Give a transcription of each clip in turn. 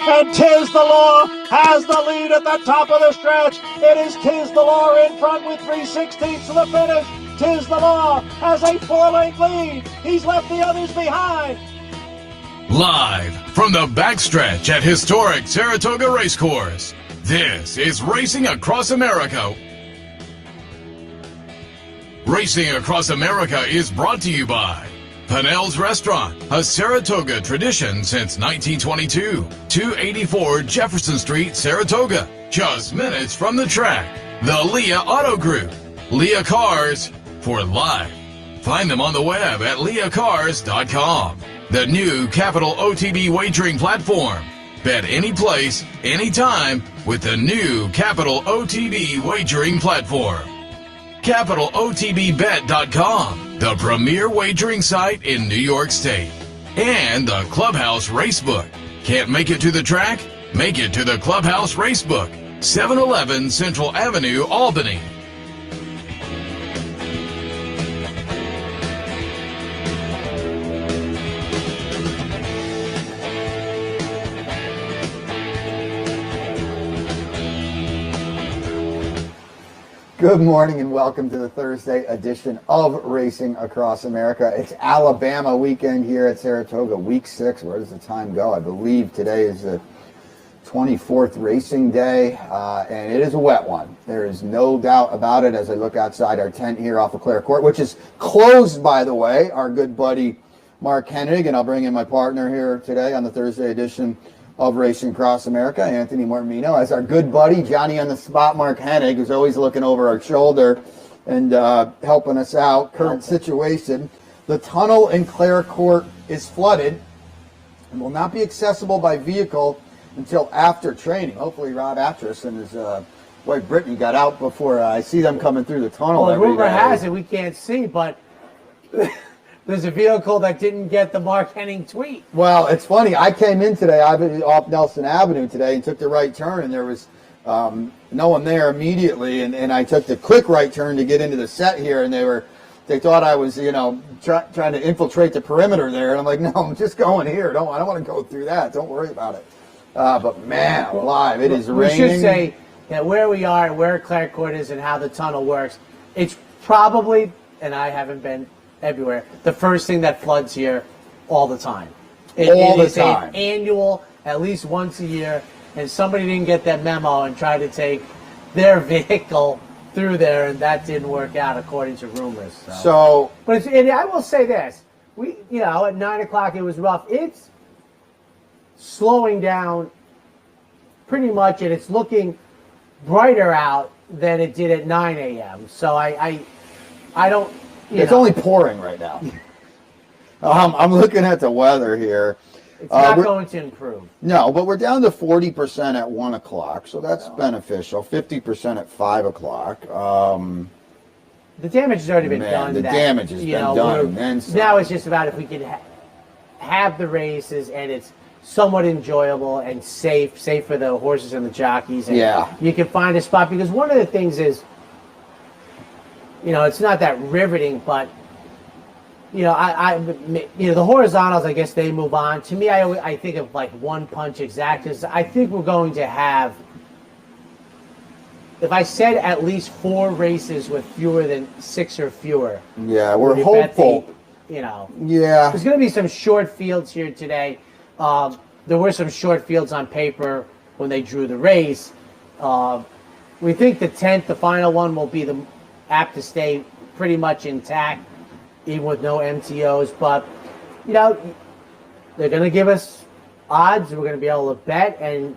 and Tiz the Law has the lead at the top of the stretch. It is Tiz the Law in front with 3/16 to the finish. Tiz the Law has a 4-length lead. He's left the others behind. Live from the backstretch at historic Saratoga Racecourse, this is Racing Across America. Racing Across America is brought to you by Pinnell's Restaurant, a Saratoga tradition since 1922. 284 Jefferson Street, Saratoga, just minutes from the track. The Leah Auto Group, Leah Cars for life. Find them on the web at leahcars.com. The new Capital OTB wagering platform. Bet any place, anytime with the new Capital OTB wagering platform. CapitalOTBBet.com, the premier wagering site in New York State. And the Clubhouse Racebook. Can't make it to the track? Make it to the Clubhouse Racebook, 711 Central Avenue, Albany. Good morning and welcome to the Thursday edition of Racing Across America. It's Alabama weekend here at Saratoga, week 6. Where does the time go? I believe today is the 24th racing day, and it is a wet one. There is no doubt about it as I look outside our tent here off of Clare Court, which is closed, by the way. Our good buddy Mark Hennig, and I'll bring in my partner here today on the Thursday edition of Racing Across America, Anthony Mormino, as our good buddy, Johnny on the spot, Mark Hennig, who's always looking over our shoulder and helping us out. Current situation, the tunnel in Clare Court is flooded and will not be accessible by vehicle until after training. Hopefully Rob Atras and his wife Brittany got out before I see them coming through the tunnel every day. Well, the rumor has it we can't see, but there's a vehicle that didn't get the Mark Hennig tweet. Well, it's funny. I came in today off Nelson Avenue today and took the right turn, and there was no one there immediately. And I took the quick right turn to get into the set here, and they thought I was, trying to infiltrate the perimeter there. And I'm like, no, I'm just going here. I don't want to go through that. Don't worry about it. But man, live, it is raining. We should say that where we are, where Clare Court is, and how the tunnel works. It's probably, and I haven't been everywhere, the first thing that floods here all the time. It is an annual, at least once a year, and somebody didn't get that memo and tried to take their vehicle through there, and that didn't work out according to rumors. But I will say this: at 9 o'clock it was rough. It's slowing down pretty much, and it's looking brighter out than it did at 9 a.m. So I don't. It's only pouring right now. I'm looking at the weather here. It's not going to improve. No, but we're down to 40% at 1 o'clock, so that's beneficial. 50% at 5 o'clock. The damage has already been done. The damage has been done. Now it's just about if we could have the races and it's somewhat enjoyable and safe for the horses and the jockeys. And you can find a spot, because one of the things is, it's not that riveting, but the horizontals, I guess they move on. To me, I think of like one punch exactas. I think we're going to have, if I said at least 4 races with fewer than 6 or fewer. Yeah, we're hopeful. There's going to be some short fields here today. There were some short fields on paper when they drew the race. We think the 10th, the final one, will be apt to stay pretty much intact, even with no MTOs. But, they're going to give us odds. We're going to be able to bet. And,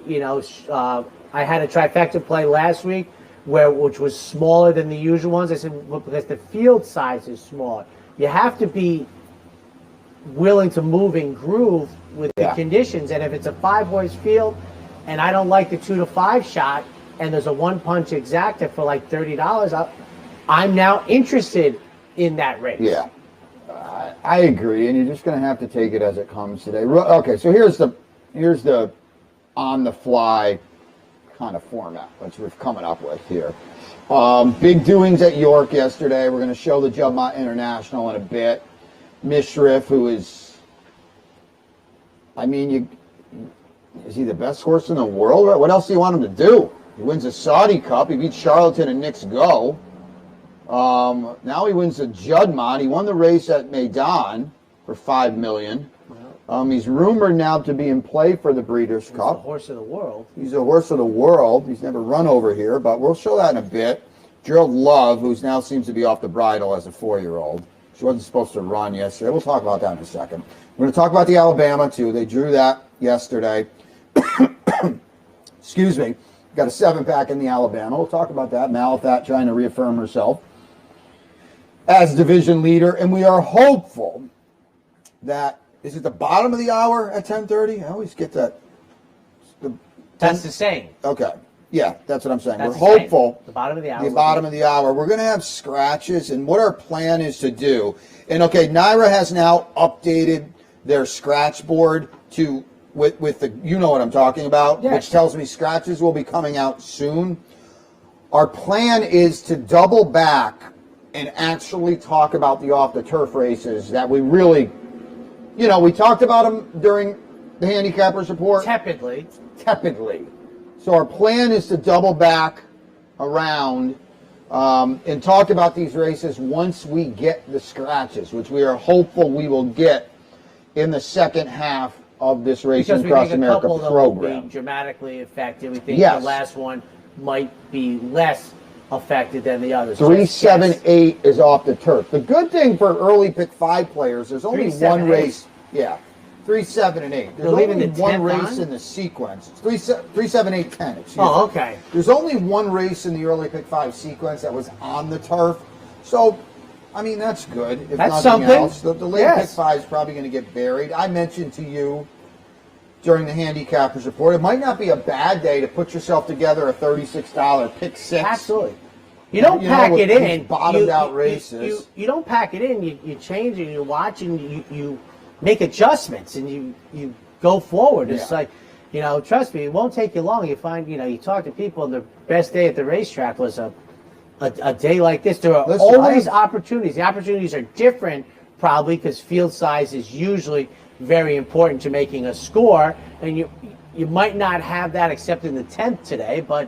I had a trifecta play last week which was smaller than the usual ones. I said, well, because the field size is smaller. You have to be willing to move and groove with the conditions. And if it's a 5-horse field and I don't like the 2 to 5 shot and there's a 1-punch exacta for like $30, I'm now interested in that race. Yeah, I agree, and you're just going to have to take it as it comes today. Okay, so here's the on-the-fly kind of format which we're coming up with here. Big doings at York yesterday. We're going to show the Juddmonte International in a bit. Mishriff, who is, Is he the best horse in the world? What else do you want him to do? He wins a Saudi Cup. He beats Charlatan and Knicks Go. Now he wins the Juddmonte. He won the race at Maidan for $5 million. He's rumored now to be in play for the Breeders' Cup. He's the horse of the world. He's a horse of the world. He's never run over here, but we'll show that in a bit. Gerald Love, who now seems to be off the bridle as a 4-year-old. She wasn't supposed to run yesterday. We'll talk about that in a second. We're going to talk about the Alabama, too. They drew that yesterday. Excuse me. Got a 7-pack in the Alabama. We'll talk about that. Malathat trying to reaffirm herself as division leader. And we are hopeful that, is it the bottom of the hour at 10:30? I always get that. That's the same. Okay. Yeah, that's what I'm saying. That's We're hopeful. The bottom of the hour. The bottom of the hour. We're going to have scratches, and what our plan is to do. And okay, Naira has now updated their scratch board to with the, you know what I'm talking about, yes, which tells me scratches will be coming out soon. Our plan is to double back and actually talk about the off the turf races that we really, we talked about them during the handicappers report. Tepidly. So our plan is to double back around and talk about these races once we get the scratches, which we are hopeful we will get in the second half of this Racing Across America program. That will be dramatically affected. We think the last one might be less affected than the others. 3, 7, 8 is off the turf. The good thing for early pick 5 players, there's only 1 race. Yeah. 3, 7, and 8. There's only one race in the sequence. 3, 7, 8, 10. Okay. There's only 1 race in the early pick 5 sequence that was on the turf. So, I mean, that's good. If that's nothing something else. The late pick 5 is probably going to get buried. I mentioned to you during the handicappers report, it might not be a bad day to put yourself together a $36 pick 6. Absolutely. You don't pack it in. Bottomed out races. You don't pack it in. You change and you watch and you make adjustments and you go forward. It's like, trust me, it won't take you long. You find, you talk to people, and the best day at the racetrack was a day like this. There are always opportunities. The opportunities are different, probably, because field size is usually very important to making a score, and you might not have that except in the 10th today, but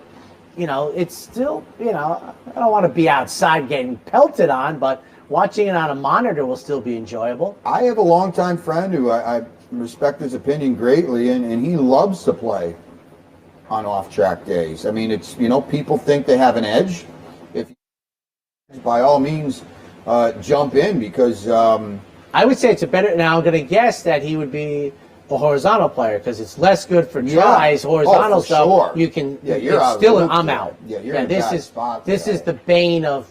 it's still, I don't want to be outside getting pelted on, but watching it on a monitor will still be enjoyable. I have a longtime friend who I respect his opinion greatly, and he loves to play on off-track days. I mean, it's, people think they have an edge. If by all means, jump in, because I would say it's a better. Now I'm going to guess that he would be a horizontal player because it's less good for tries. Horizontal stuff, sure. You can. Yeah, you're it's out. Still, I'm out. Yeah, you're in a bad spot. This is the bane of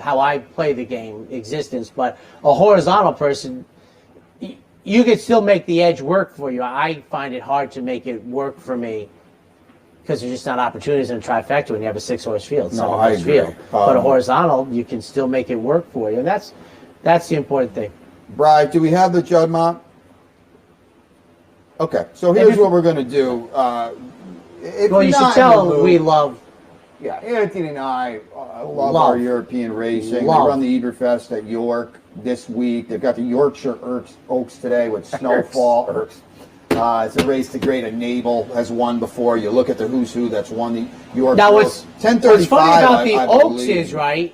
how I play the game, existence. But a horizontal person, you can still make the edge work for you. I find it hard to make it work for me because there's just not opportunities in a trifecta when you have a 6-horse field. No, I agree. Field. But a horizontal, you can still make it work for you, and that's the important thing. Brian, do we have the Juddmonte? Okay, so here's what we're going to do. You should tell him we love. Yeah, Anthony and I love our European racing. They run the Eberfest at York this week. They've got the Yorkshire Oaks today with Snowfall. It's a race the great Enable has won before. You look at the who's who that's won the Yorkshire Oaks. 10:35. What's funny about the Oaks is, right,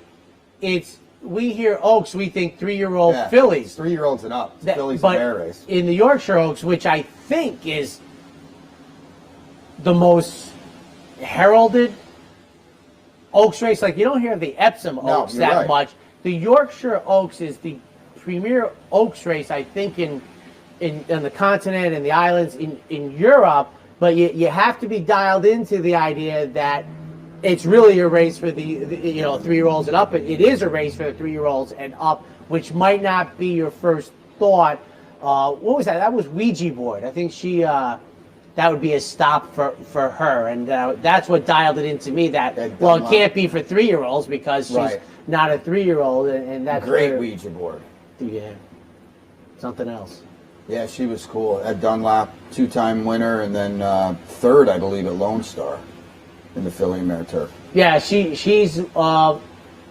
we hear Oaks, we think 3-year-old fillies. 3-year-olds and up. Fillies and bear race. In the Yorkshire Oaks, which I think is the most heralded Oaks race, like you don't hear the Epsom Oaks that much. The Yorkshire Oaks is the premier Oaks race, I think, in the continent and the islands in Europe. But you have to be dialed into the idea that it's really a race for the 3-year-olds and up. It is a race for the 3-year-olds and up, which might not be your first thought. What was that? That was Ouija board. I think she that would be a stop for her, and that's what dialed it into me. That it can't be for 3-year-olds because she's not a 3-year-old, and that's great Ouija board. Yeah, something else. Yeah, she was cool. At Dunlap, 2-time winner, and then third, I believe, at Lone Star in the filly and mare turf. Yeah, she's a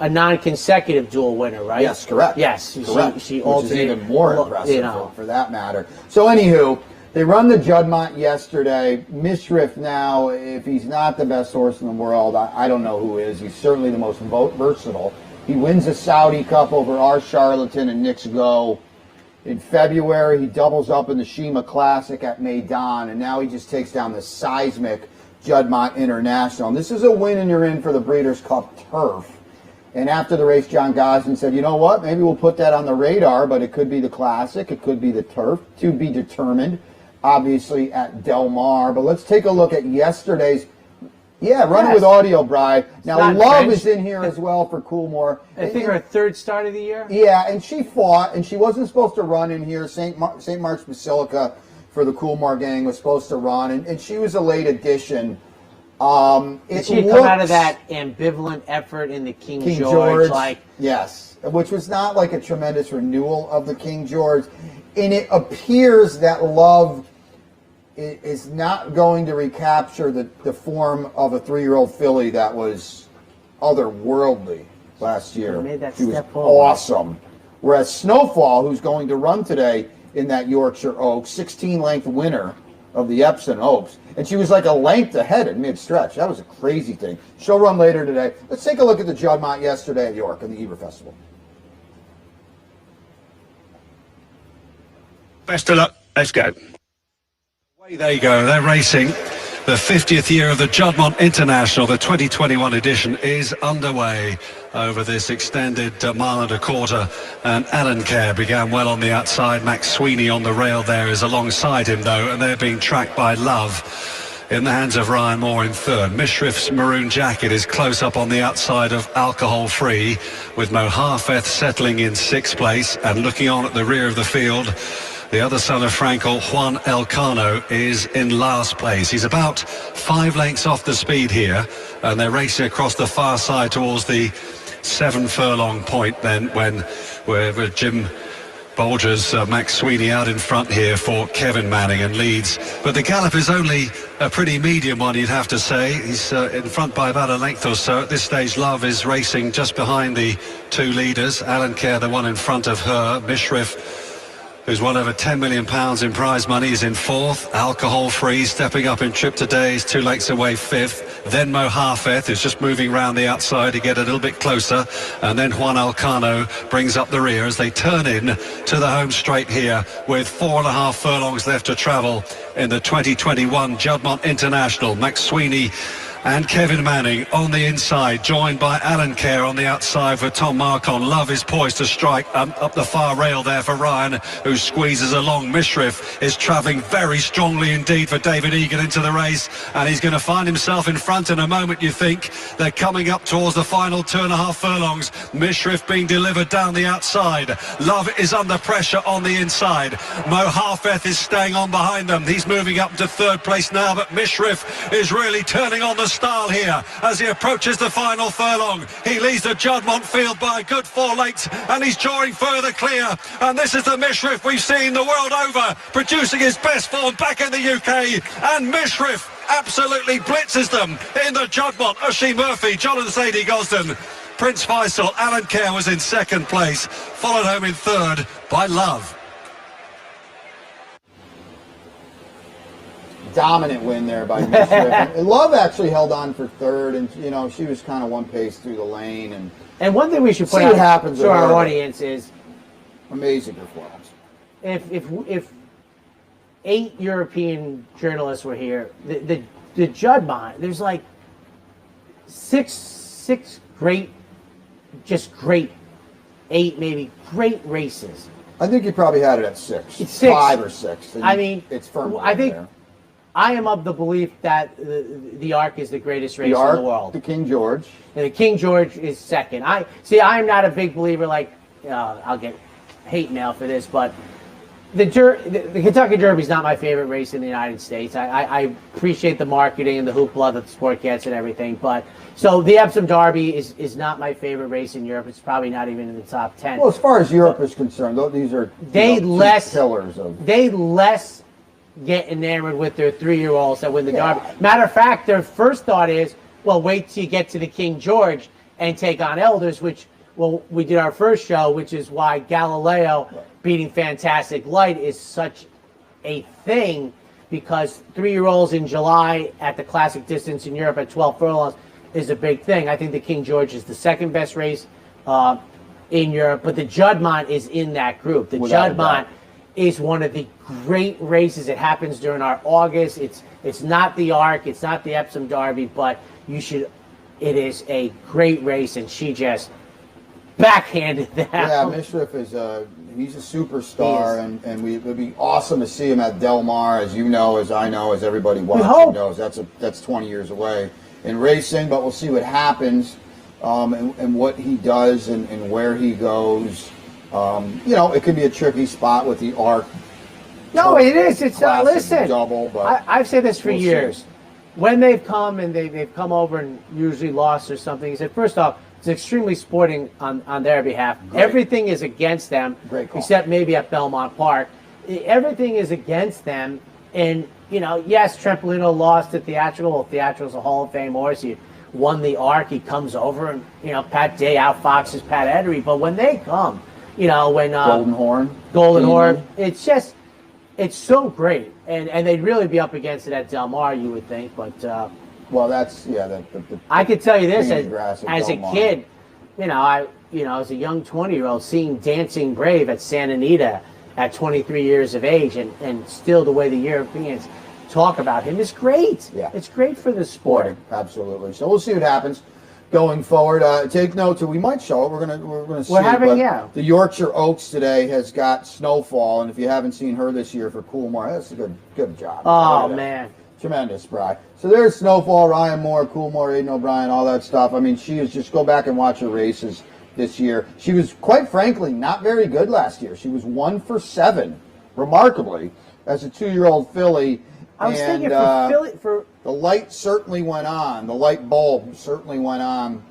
non-consecutive dual winner, right? Yes, correct. Yes, correct. She which is even more impressive for that matter. So, anywho, They run the Juddmonte yesterday. Mishriff now, if he's not the best horse in the world, I don't know who is. He's certainly the most versatile. He wins the Saudi Cup over our Charlatan and Knicks Go. In February, he doubles up in the Shima Classic at Maidan, and now he just takes down the seismic Juddmonte International. And this is a win and you're in for the Breeders' Cup turf. And after the race, John Gosden said, you know what, maybe we'll put that on the radar, but it could be the Classic, it could be the turf, to be determined, obviously, at Del Mar. But let's take a look at yesterday's, run it with audio, Brian. Now, Love is in here as well for Coolmore. I think her third start of the year. Yeah, and she fought, and she wasn't supposed to run in here. St. Mark's Basilica for the Coolmore gang was supposed to run, and she was a late addition. Did she come out of that ambivalent effort in the King George? Yes, which was not like a tremendous renewal of the King George. And it appears that Love is not going to recapture the form of a 3-year-old filly that was otherworldly last year. She was awesome. Whereas Snowfall, who's going to run today in that Yorkshire Oaks, 16-length winner of the Epsom Oaks, and she was like a length ahead at mid-stretch. That was a crazy thing. She'll run later today. Let's take a look at the Juddmonte yesterday at York in the Eber Festival. Best of luck. Let's go. Away they go. They're racing. The 50th year of the Juddmonte International, the 2021 edition, is underway over this extended mile and a quarter. And Alan Kerr began well on the outside. Max Sweeney on the rail there is alongside him, though, and they're being tracked by Love in the hands of Ryan Moore in third. Mishriff's Maroon Jacket is close up on the outside of Alcohol Free, with Mo Harfeth settling in 6th place. And looking on at the rear of the field, the other son of Frankel, Juan Elcano, is in last place. He's about 5 lengths off the speed here, and they're racing across the far side towards the 7 furlong point then, when we're Jim Bolger's Max Sweeney out in front here for Kevin Manning and leads. But the gallop is only a pretty medium one, you'd have to say. He's in front by about a length or so. At this stage, Love is racing just behind the 2 leaders. Alan Kerr, the one in front of her. Mishriff, who's won over £10 million in prize money, is in 4th. Alcohol Free stepping up in trip today is 2 lengths away 5th. Then Mo Harfeth is just moving round the outside to get a little bit closer. And then Juan Elcano brings up the rear as they turn in to the home straight here with 4.5 furlongs left to travel in the 2021 Juddmonte International. Max Sweeney and Kevin Manning on the inside, joined by Alan Kerr on the outside for Tom Marcon. Love is poised to strike up the far rail there for Ryan, who squeezes along. Mishriff is travelling very strongly indeed for David Egan into the race, and he's going to find himself in front in a moment, you think. They're coming up towards the final 2.5 furlongs. Mishriff being delivered down the outside. Love is under pressure on the inside. Mo Harfeth is staying on behind them. He's moving up to 3rd place now, but Mishriff is really turning on the style here as he approaches the final furlong. He leads the Juddmonte field by a good 4 lengths, and he's drawing further clear. And this is the Mishriff we've seen the world over, producing his best form back in the UK. And Mishriff absolutely blitzes them in the Juddmonte. Oshie Murphy, John and Sadie Gosden, Prince Faisal, Alan Kerr was in 2nd place, followed home in 3rd by Love. Dominant win there by Mishriff. Love actually held on for 3rd, and she was kind of 1 pace through the lane. And one thing we should put out to our audience is amazing performance. If 8 European journalists were here, the Juddmonte, there's like six great, just great, 8 maybe great races. I think you probably had it at 6. It's 6. 5 or 6. I mean, it's firm. I think there. I am of the belief that the Ark is the greatest race in the world. The King George. And the King George is 2nd. I'm not a big believer, I'll get hate mail for this, but the Kentucky Derby is not my favorite race in the United States. I appreciate the marketing and the hoopla that the sport gets and everything, but so the Epsom Derby is not my favorite race in Europe. It's probably not even in the top 10. Well, as far as Europe is concerned, these are pillars of. They less get enamored with their 3-year-olds that win the Derby. Matter of fact, their first thought is, well, wait till you get to the King George and take on Elders, which, we did our first show, which is why Galileo beating Fantastic Light is such a thing because 3-year-olds in July at the classic distance in Europe at 12 furlongs is a big thing. I think the King George is the second best race in Europe, but the Juddmonte is in that group. The Juddmonte is one of the great races. It happens during our August. It's not the Arc, it's not the Epsom Derby, but it is a great race, and she just backhanded that. Yeah, Mishriff he's a superstar, and it would be awesome to see him at Del Mar, as you know, as I know, as everybody watching knows. That's 20 years away in racing, but we'll see what happens and what he does and where he goes. It could be a tricky spot with the Arc. No, it is. It's listen. Double, but I've said this for years. See. When they've come and they've come over and usually lost or something, he said, first off, it's extremely sporting on their behalf. Great. Everything is against them, except maybe at Belmont Park. Everything is against them. And, yes, Trempolino lost at Theatrical. Well, Theatrical's a Hall of Fame horse. He won the Arc. He comes over and, Pat Day outfoxes Pat Edery. But when they come, when Golden Horn, it's so great. And they'd really be up against it at Del Mar, you would think. But well, that's I could tell you this as a kid, as a young 20-year-old, seeing Dancing Brave at Santa Anita at 23 years of age, and still the way the Europeans talk about him is great. Yeah, it's great for the sport. Absolutely. So we'll see what happens going forward. Take note too. We might show it. We're gonna see. The Yorkshire Oaks today has got Snowfall, and if you haven't seen her this year for Coolmore, that's a good job. Oh man. Tremendous, Brian. So there's Snowfall, Ryan Moore, Coolmore, Aiden O'Brien, all that stuff. I mean, she is just go back and watch her races this year. She was, quite frankly, not very good last year. She was 1 for 7, remarkably, as a 2-year-old filly. I was thinking for the light certainly went on. The light bulb certainly went on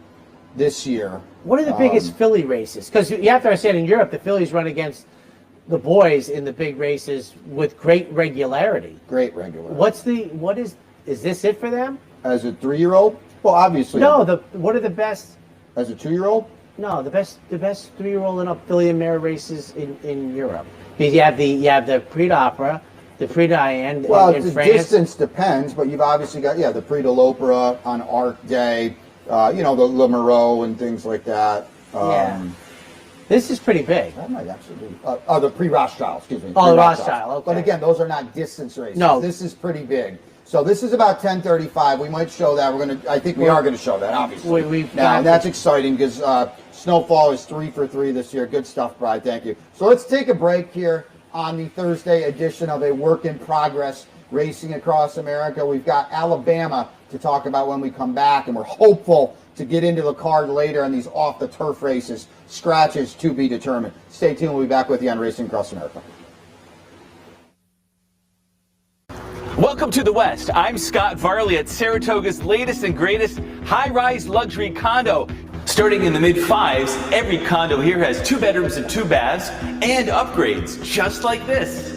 this year. What are the biggest filly races? Because you have to understand, in Europe, the fillies run against the boys in the big races with great regularity. Is this it for them? As a 3-year-old? Well, obviously. No, what are the best? As a 2-year-old? No, the best 3-year-old and up filly and mare races in Europe. Because you have the Prix d'Opera, the Prix d'Ain in France. The distance depends, but you've obviously got the Prix de l'Opera on Arc Day, the Le Moreau and things like that. This is pretty big. That might actually be. The Prix Rothschild, excuse me. Oh, the Rothschild, okay. But again, those are not distance races. No. This is pretty big. So this is about 10:35. We might show that. I think we are going to show that, obviously. That's exciting because Snowfall is 3 for 3 this year. Good stuff, Brian. Thank you. So let's take a break here on the Thursday edition of a work in progress racing across America. We've got Alabama to talk about when we come back, and we're hopeful to get into the card later on these off-the-turf races. Scratches to be determined. Stay tuned. We'll be back with you on Racing Across America. Welcome to the West. I'm Scott Varley at Saratoga's latest and greatest high-rise luxury condo. Starting in the mid-5s, every condo here has 2 bedrooms and 2 baths and upgrades just like this.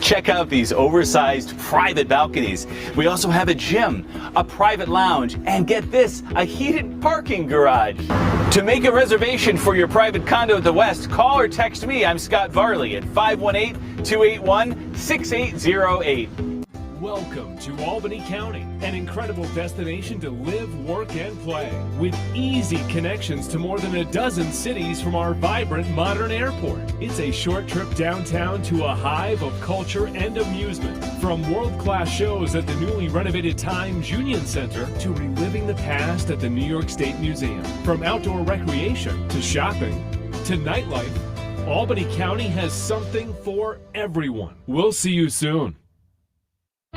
Check out these oversized private balconies. We also have a gym, a private lounge, and get this, a heated parking garage. To make a reservation for your private condo at the West, call or text me. I'm Scott Varley at 518-281-6808. Welcome to Albany County, an incredible destination to live, work, and play, with easy connections to more than a dozen cities from our vibrant modern airport. It's a short trip downtown to a hive of culture and amusement, from world-class shows at the newly renovated Times Union Center to reliving the past at the New York State Museum. From outdoor recreation to shopping to nightlife, Albany County has something for everyone. We'll see you soon.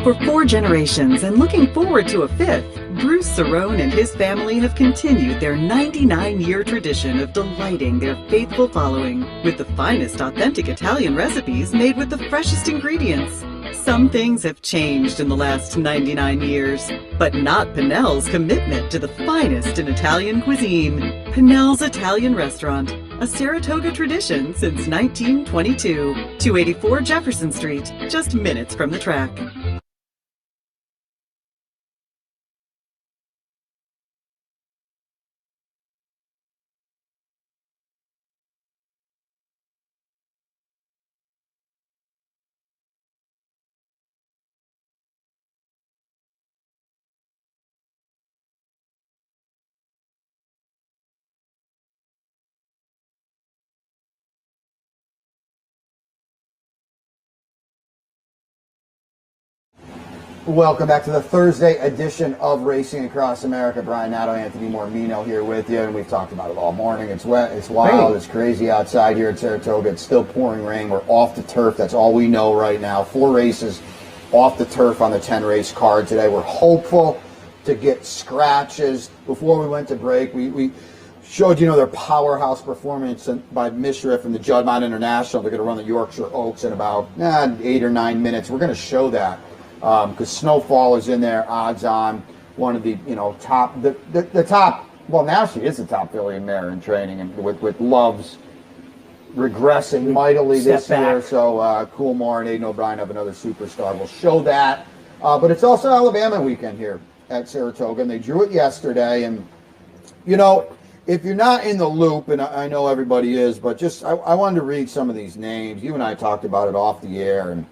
For 4 generations and looking forward to a 5th, Bruce Cerrone and his family have continued their 99-year tradition of delighting their faithful following with the finest authentic Italian recipes made with the freshest ingredients. Some things have changed in the last 99 years, but not Pinnell's commitment to the finest in Italian cuisine. Pinnell's Italian Restaurant, a Saratoga tradition since 1922. 284 Jefferson Street, just minutes from the track. Welcome back to the Thursday edition of Racing Across America. Brian Nadeau Anthony Mormino here with you, and we've talked about it all morning. It's wet, it's wild, it's crazy outside here at Saratoga. It's still pouring rain. We're off the turf. That's all we know right now. 4 races off the turf on the 10-race card today. We're hopeful to get scratches. Before we went to break, we showed their powerhouse performance by Mishriff and the Juddmonte International. They're going to run the Yorkshire Oaks in about 8 or 9 minutes. We're going to show that. Because Snowfall is in there, odds on, one of the top, the top. Well, now she is the top filly mare in training, and with Love's regressing mightily this year. So Coolmore and Aidan O'Brien have another superstar. We'll show that, but it's also Alabama weekend here at Saratoga, and they drew it yesterday. And if you're not in the loop, and I know everybody is, but just I wanted to read some of these names. You and I talked about it off the air, and.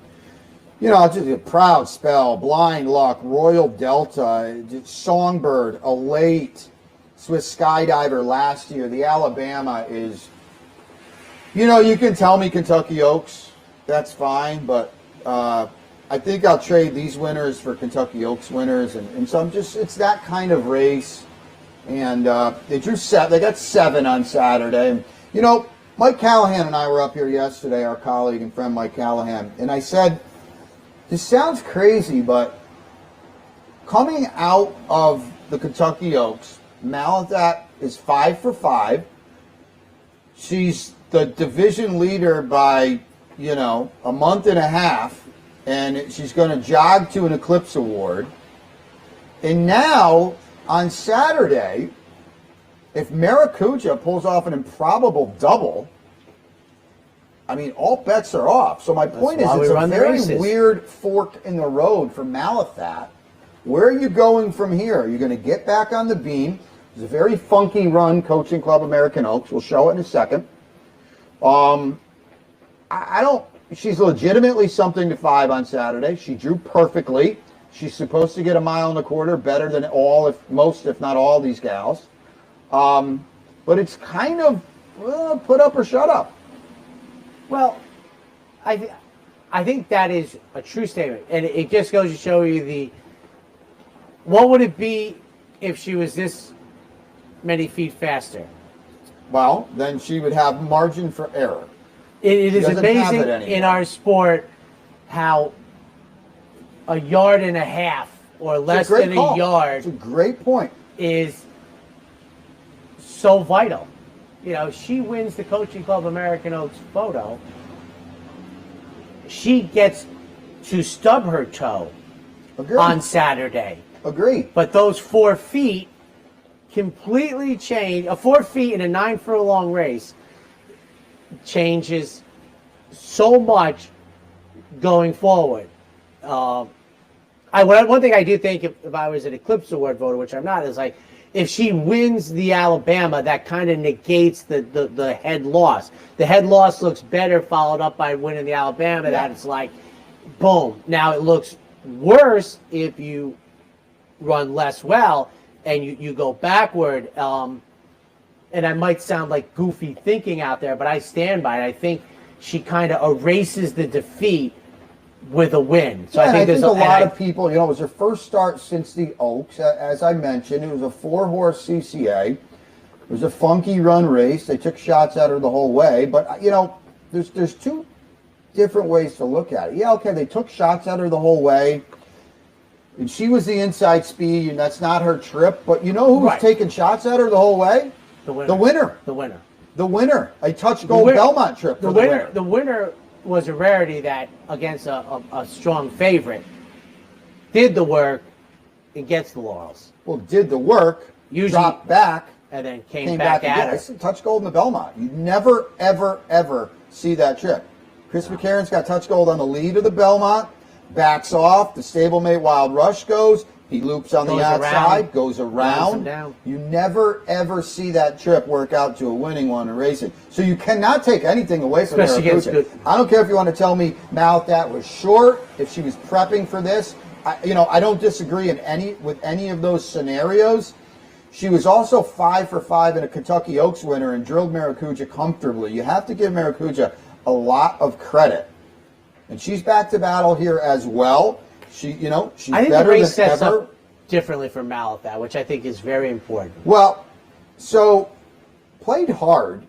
Just a Proud Spell, Blind Luck, Royal Delta, Songbird, Elate, Swiss Skydiver last year. The Alabama is, you can tell me Kentucky Oaks, that's fine, but I think I'll trade these winners for Kentucky Oaks winners, and so it's that kind of race. And they drew 7, they got 7 on Saturday. And, Mike Callahan and I were up here yesterday, our colleague and friend Mike Callahan, and I said, this sounds crazy, but coming out of the Kentucky Oaks, Malathat is 5 for 5. She's the division leader by, a month and a half, and she's going to jog to an Eclipse Award. And now, on Saturday, if Maracuja pulls off an improbable double, all bets are off. So my point is, it's a very weird fork in the road for Malathat. Where are you going from here? Are you going to get back on the beam? It's a very funky run, Coaching Club American Oaks. We'll show it in a second. She's legitimately something to 5 on Saturday. She drew perfectly. She's supposed to get 1.25 miles, better than most, if not all, these gals. But it's kind of put up or shut up. Well, I think that is a true statement, and it just goes to show you what would it be if she was this many feet faster? Well, then she would have margin for error. It is amazing in our sport how 1.5 yards or less than a yard. It's a great point. Is so vital. She wins the Coaching Club American Oaks photo. She gets to stub her toe on Saturday. Agreed. But those 4 feet completely change. 4 feet in a 9-furlong race changes so much going forward. One thing I do think, if I was an Eclipse Award voter, which I'm not, is if she wins the Alabama, that kind of negates the head loss. The head loss looks better followed up by winning the Alabama. Yeah. That it's boom. Now it looks worse if you run less well and you go backward. And I might sound like goofy thinking out there, but I stand by it. I think she kind of erases the defeat with a win. So I think there's a lot of people, it was her first start since the Oaks. As I mentioned, it was a 4-horse CCA. It was a funky run race. They took shots at her the whole way. But, there's 2 different ways to look at it. Yeah, okay, they took shots at her the whole way. And she was the inside speed, and that's not her trip. But you know who was taking shots at her the whole way? The winner. The winner. The winner. The winner. A touch gold Belmont trip for the winner. The winner was a rarity that, against a strong favorite, did the work and gets the laurels. Well, did the work, dropped back, and then came back at her. Touch gold in the Belmont. You never, ever, ever see that trip. Chris McCarron's got touch gold on the lead of the Belmont, backs off, the stablemate Wild Rush goes, he loops on the outside, goes around. You never, ever see that trip work out to a winning one in racing. So you cannot take anything away from her. I don't care if you want to tell me Malathat was short, if she was prepping for this. I don't disagree with any of those scenarios. She was also 5 for 5 in a Kentucky Oaks winner and drilled Maracuja comfortably. You have to give Maracuja a lot of credit. And she's back to battle here as well. She's I think better the race than sets ever. up differently for Malathaat, which I think is very important. Well, so played hard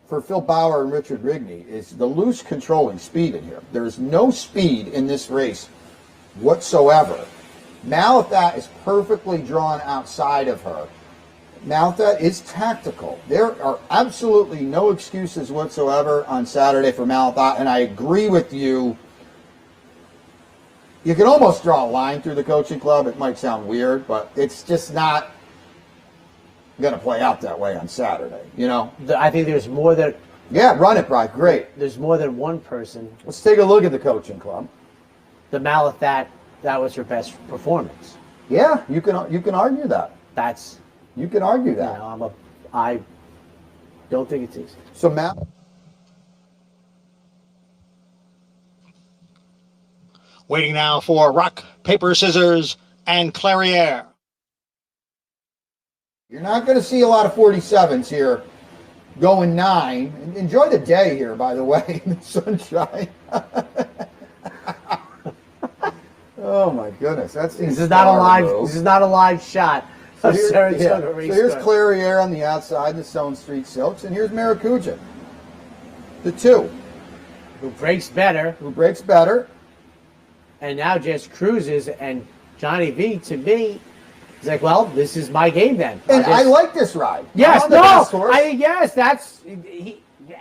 for Phil Bauer and Richard Rigney is the loose controlling speed in here. There is no speed in this race whatsoever. Malathaat is perfectly drawn outside of her. Malathaat is tactical. There are absolutely no excuses whatsoever on Saturday for Malathaat, and I agree with you. You can almost draw a line through the coaching club. It might sound weird, but it's just not going to play out that way on Saturday, I think there's more than... Yeah, run it, Brian. Great. There's more than one person. Let's take a look at the coaching club. The Malathaat, that was her best performance. Yeah, you can argue that. You can argue that. I don't think it's easy. So Mal. Waiting now for rock, paper, scissors, and Clairiere. You're not going to see a lot of 47s here going 9. Enjoy the day here, by the way, in the sunshine. Oh my goodness, this is not a live shot. So here's Clairiere on the outside, the Stone Street Silks, and here's Maracuja. The 2. Who breaks better. And now just cruises, and Johnny V, to me, is like, well, this is my game then. And I like this ride. Yes,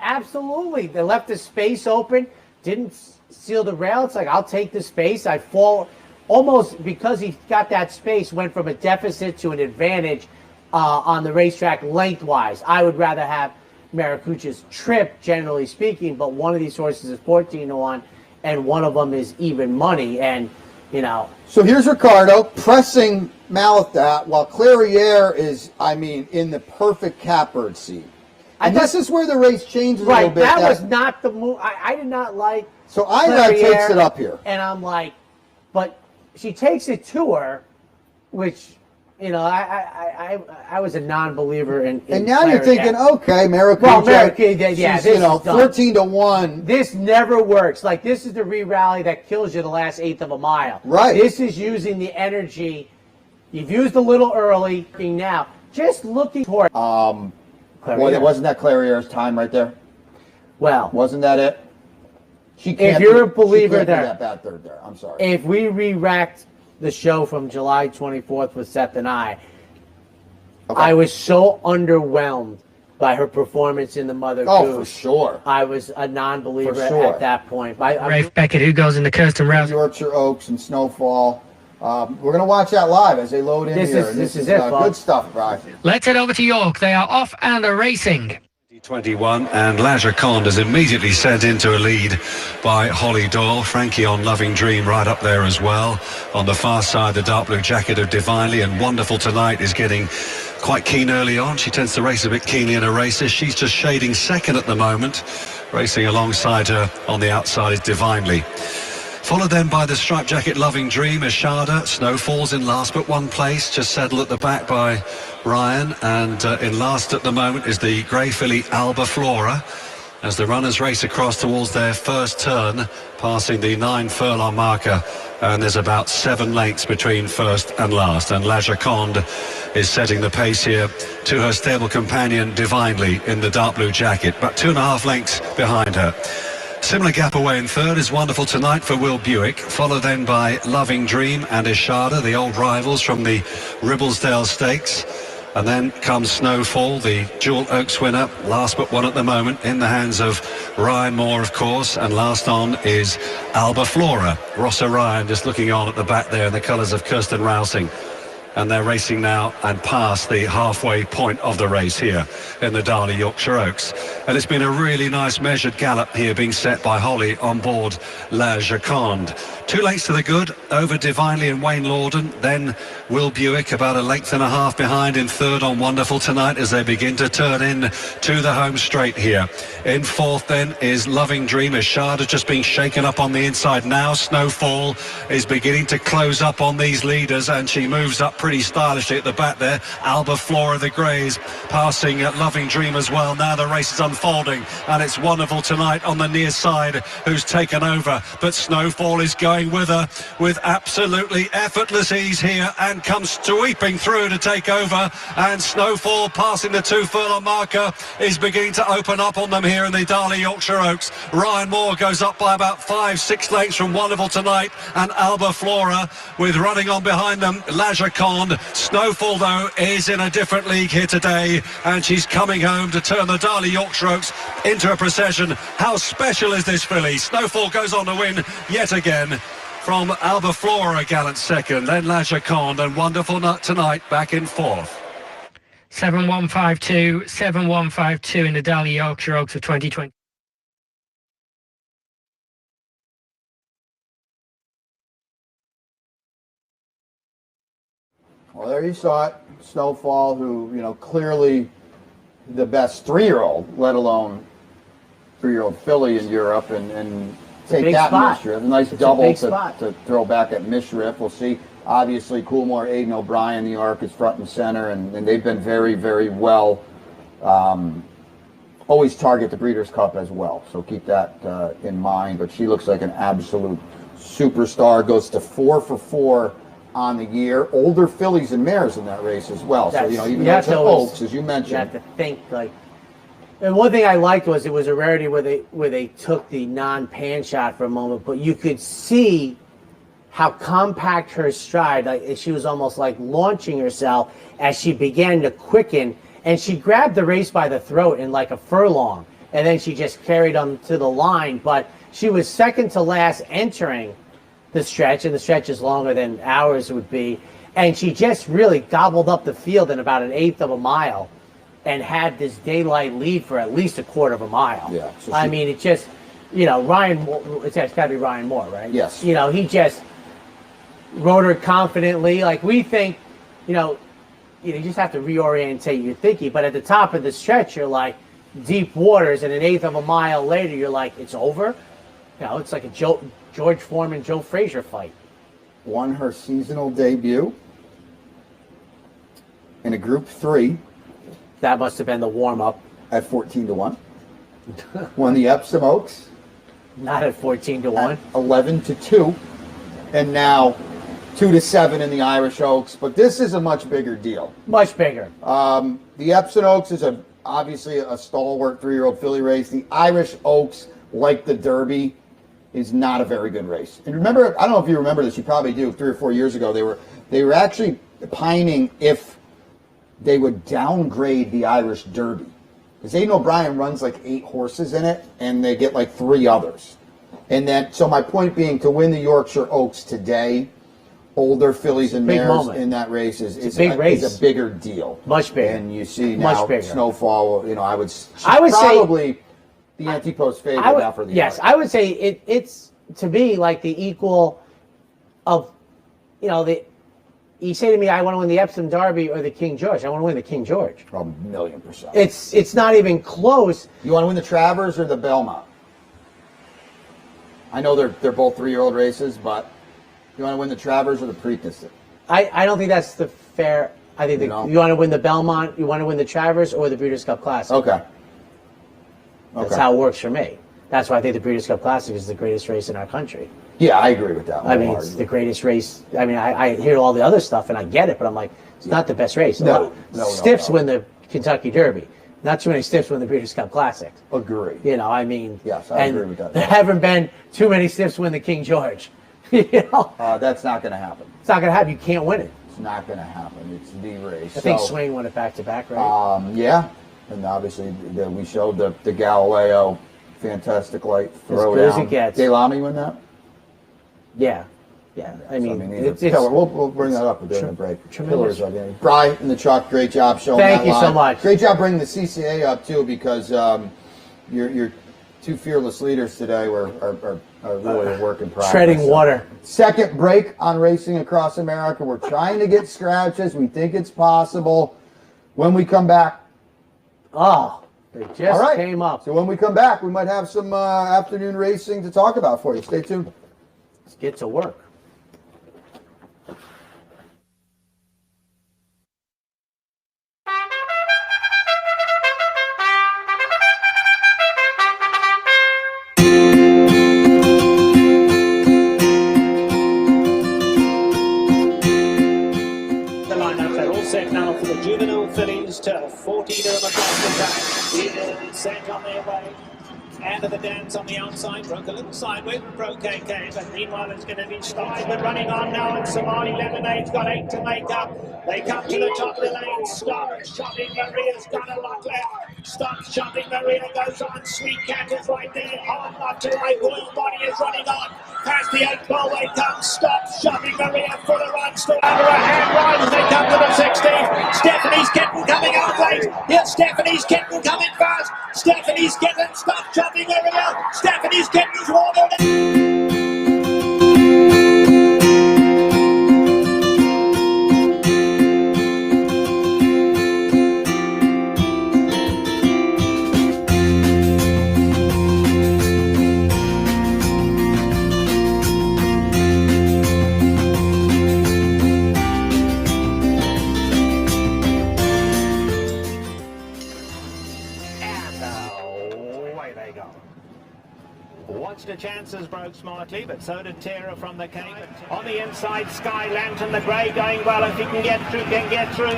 absolutely. They left the space open, didn't seal the rail. It's like, I'll take the space. I fall almost because he got that space, went from a deficit to an advantage on the racetrack lengthwise. I would rather have Maracuja's trip, generally speaking, but one of these horses is 14-1, and one of them is even money. And, So here's Ricardo pressing Malathaat while Clairiere is, in the perfect catbird seat. And this is where the race changes a little bit. That was not the move. I did not like. So Ira takes it up here. And I'm like, but she takes it to her, which, I was a non-believer in and now Clairiere. you're thinking, okay, Maracuja. Well, Maracuja, she's, 14-1. This never works. Like, this is the re-rally that kills you the last 1/8 of a mile. Right. This is using the energy. You've used a little early. Now, just looking toward. Wasn't that Clariere's time right there? Well, wasn't that it? She can't. If you're a believer there, that bad third there. I'm sorry. If we re-racked the show from July 24th with Seth and I was so underwhelmed by her performance in the Mother Goose. Oh, for sure. I was a non-believer at that point. Rafe Beckett, who goes into Kirsten Rouse. Yorkshire Oaks and Snowfall. We're going to watch that live as they load in here. This is it, good stuff, Brian. Let's head over to York. They are off and are racing. 21, and La Joconde is immediately sent into a lead by Holly Doyle. Frankie on Loving Dream right up there as well. On the far side, the dark blue jacket of Divinely, and Wonderful Tonight is getting quite keen early on. She tends to race a bit keenly in her races. She's just shading second at the moment. Racing alongside her on the outside is Divinely. Followed then by the striped jacket Loving Dream, Eshada. Snowfall's in last but one place, just settled at the back by Ryan. And in last at the moment is the grey filly Alba Flora, as the runners race across towards their first turn, passing the 9 furlong marker. And there's about 7 lengths between first and last. And La Joconde is setting the pace here to her stable companion Divinely in the dark blue jacket, but 2.5 lengths behind her. Similar gap away in third is Wonderful Tonight for Will Buick, followed then by Loving Dream and Eshada, the old rivals from the Ribblesdale Stakes. And then comes Snowfall, the Jewel Oaks winner, last but one at the moment, in the hands of Ryan Moore, of course. And last on is Alba Flora. Rossa Ryan just looking on at the back there in the colours of Kirsten Rousing. And they're racing now and past the halfway point of the race here in the Darley Yorkshire Oaks. And it's been a really nice measured gallop here being set by Holly on board La Joconde. 2 lengths to the good over Divinely and Wayne Lorden. Then Will Buick about 1.5 lengths behind in third on Wonderful Tonight as they begin to turn in to the home straight here. In fourth then is Loving Dream. Eshada just being shaken up on the inside now. Snowfall is beginning to close up on these leaders, and she moves up pretty stylishly at the back there. Alba Flora the Greys passing Loving Dream as well. Now the race is unfolding, and it's Wonderful Tonight on the near side who's taken over, but Snowfall is going with her with absolutely effortless ease here and comes sweeping through to take over, and Snowfall passing the 2 furlong marker is beginning to open up on them here in the Darley Yorkshire Oaks. Ryan Moore goes up by about 5-6 lengths from Wonderful Tonight and Alba Flora, with running on behind them Laja Kond. Snowfall though is in a different league here today, and she's coming home to turn the Darley Yorkshire Oaks into a procession. How special is this filly? Snowfall goes on to win yet again from Alba Flora, a gallant second, then Laja Kond, and Wonderful Tonight back in fourth. 7152 in the Darley Yorkshire Oaks of 2020. Well, there you saw it. Snowfall, who, clearly the best 3-year-old, let alone 3-year-old filly in Europe, and take big that spot. Mishriff. A nice It's double a big to spot. throw back at Mishriff. We'll see. Obviously, Coolmore, Aiden O'Brien, the arc is front and center, and they've been very, very well. Always target the Breeders' Cup as well, so keep that in mind. But she looks like an absolute superstar. Goes to 4 for 4 on the year. Older fillies and mares in that race as well. So, even though it's at Oaks, as you mentioned. You have to think, and one thing I liked was it was a rarity where they took the non-pan shot for a moment, but you could see how compact her stride, she was almost like launching herself as she began to quicken, and she grabbed the race by the throat in like a furlong, and then she just carried them to the line. But she was second to last entering the stretch, and the stretch is longer than ours would be, and she just really gobbled up the field in about 1/8 of a mile and had this daylight lead for at least 1/4 of a mile. Yeah. So I mean, it just, Ryan Moore, it's got to be Ryan Moore, right? Yes. He just rode her confidently. Like we think, you just have to reorientate your thinking. But at the top of the stretch, you're like deep waters, and 1/8 of a mile later, you're like, it's over. It's like a George Foreman, Joe Frazier fight. Won her seasonal debut in a Group 3. That must have been the warm-up. At 14-1. Won the Epsom Oaks. Not at 14-1. 11-2. And now 2-7 in the Irish Oaks. But this is a much bigger deal. Much bigger. The Epsom Oaks is obviously a stalwart 3-year-old filly race. The Irish Oaks, like the Derby, is not a very good race. And remember, I don't know if you remember this, you probably do, 3 or 4 years ago, they were actually pining if they would downgrade the Irish Derby. Because Aiden O'Brien runs like 8 horses in it, and they get like 3 others. And then, so my point being, to win the Yorkshire Oaks today, older fillies and mares moment. In that race is a bigger deal. Much bigger. And you see now Snowfall, I would say the anti-post favorite now for the Yes, York. I would say it's to me like the equal of, you say to me, I want to win the Epsom Derby or the King George. I want to win the King George. 1,000,000%. It's not even close. You want to win the Travers or the Belmont? I know they're both 3-year-old races, but you want to win the Travers or the Preakness? I don't think that's the fair. I think you want to win the Belmont, you want to win the Travers or the Breeders' Cup Classic. Okay. That's how it works for me. That's why I think the Breeders' Cup Classic is the greatest race in our country. Yeah, I agree with that. I mean, it's the greatest race. I mean, I hear all the other stuff and I get it, but I'm like, it's not the best race. Stiffs win the Kentucky Derby. Not too many stiffs win the Breeders' Cup Classic. Agree. Yes, I agree with that. There haven't been too many stiffs win the King George. That's not going to happen. It's not going to happen. You can't win it. It's not going to happen. It's the race. I think Swain won it back-to-back, right? Yeah. And obviously, we showed the Galileo fantastic light throwdown. As good as it gets. Delamy win that? Yeah. I mean, it's we'll bring that up during the break. Tremendous. Brian and the Chuck, great job showing Thank that you live. so much. Great job bringing the CCA up, too, because your 2 fearless leaders today are really a work in progress. Treading water. Second break on Racing Across America. We're trying to get scratches. We think it's possible. When we come back. They just came up. So when we come back, we might have some afternoon racing to talk about for you. Stay tuned. Let's get to work. the juvenile fillies to 14 of them across the track. Is set on their way. End of the dance on the outside, broke a little sideways, broke KK, but meanwhile it's going to be stopped. But running on now, and Somali Lemonade's got 8 to make up. They come to the top of the lane, stop, Shopping Maria's got a lot left. Stop, Shopping Maria goes on, Sweet Cat is right there, hard not to right, Royal Body is running on. Past the 8 ball, they come, stop, Shopping Maria for the run, still under a hand ride as they come to the 16th. Stephanie's Kitten coming out late, here's Stephanie's Kitten coming fast. Stephanie's Kitten, stop, Shopping Maria. Stephanie's Kitten's watered. Away they go. Watched the chances, broke smartly, but so did Terra from the Cape. On the inside, Sky Lantern the Grey going well. If he can get through.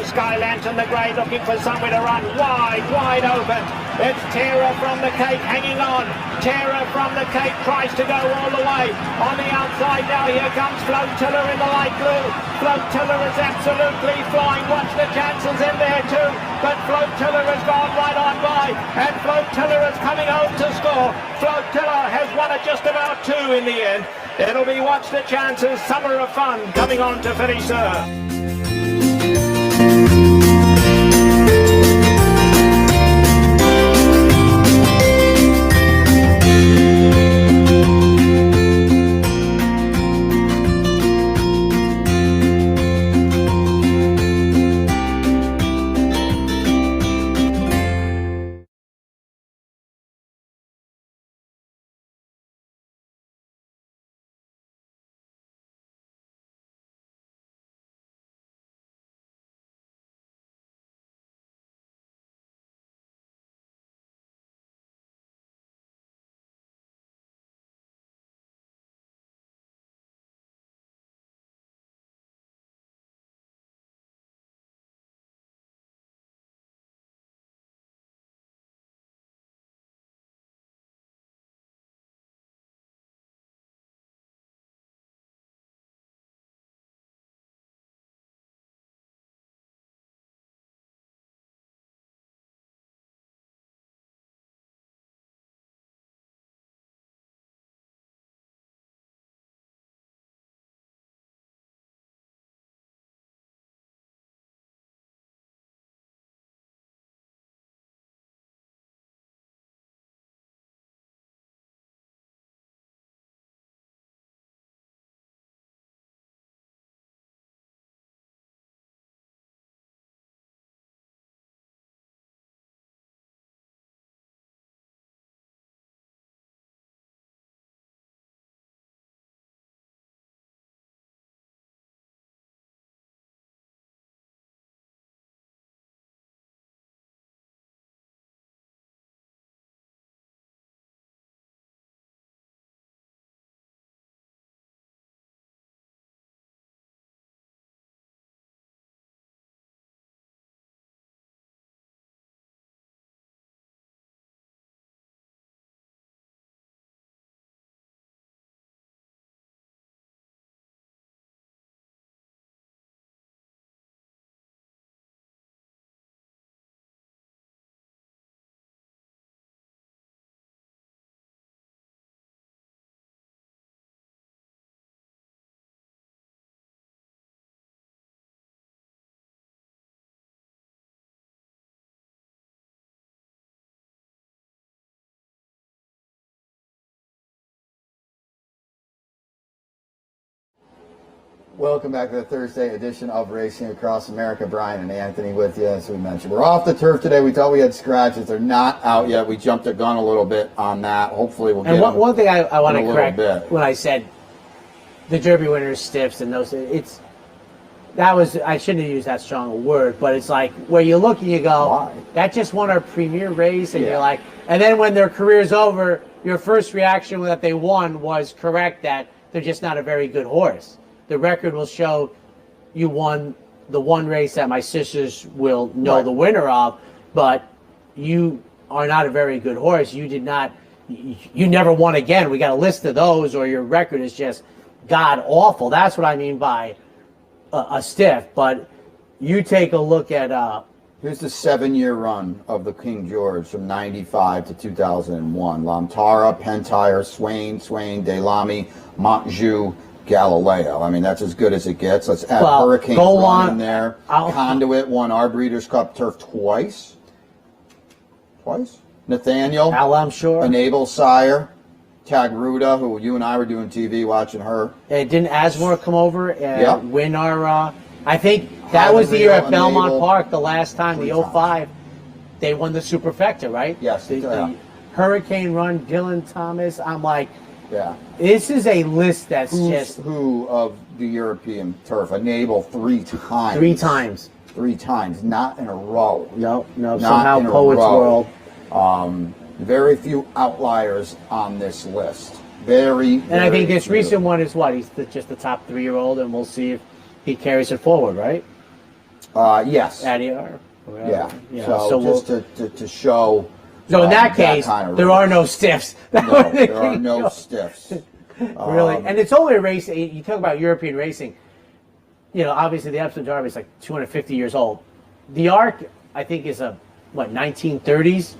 Sky Lantern the Grey looking for somewhere to run. Wide open. It's Terra from the Cape hanging on. Terra from the Cape tries to go all the way. On the outside now, here comes Flotilla in the light blue. Flotilla is absolutely flying. Watch the chances in there too. But Flotilla has gone right on by. And Flotilla is coming home to score. Flotilla has won it just about 2 in the end. It'll be Watch the Chances, Summer of Fun coming on to finish her. Welcome back to the Thursday edition of Racing Across America. Brian and Anthony with you, as we mentioned. We're off the turf today. We thought we had scratches. They're not out yet. We jumped the gun a little bit on that. Hopefully we'll get them. And one thing I want to correct bit. when I said the Derby winners stiffs and those, I shouldn't have used that strong a word, but it's like where you look and you go, why? That just won our premier race, and you're like, and then when their career's over, your first reaction that they won was correct, that they're just not a very good horse. The record will show you won the one race that my sisters will know the winner of, but you are not a very good horse. You did not, you never won again. We got a list of those, or your record is just god awful. That's what I mean by a stiff. But you take a look at here's the 7-year run of the King George from 95 to 2001. Lamtara, Pentire, Swain, Delamy, Montjou, Galileo. I mean, that's as good as it gets. Let's add Hurricane Run in there. Conduit won our Breeders' Cup Turf twice. Nathaniel. I'm sure. Enable Sire. Tagruta, who you and I were doing TV watching her. Didn't Asmore come over and win our... I think that was the year at Belmont Park, the last time, the 05, they won the Superfecta, right? Yes. The Hurricane Run, Dylan Thomas. I'm like, this is a list that's who of the European turf? Enable 3 times. 3 times. 3 times, not in a row. No, somehow Poets World. Very few outliers on this list. Very And I think this recent one is what? He's just the top 3-year-old, and we'll see if he carries it forward, right? Yes. Addiar. Yeah. So just to show. So in that case, there are no stiffs. No, there are no stiffs. Really, and it's only a race. You talk about European racing. You know, obviously the Epsom Derby is like 250 years old. The Arc, I think, is a 1930s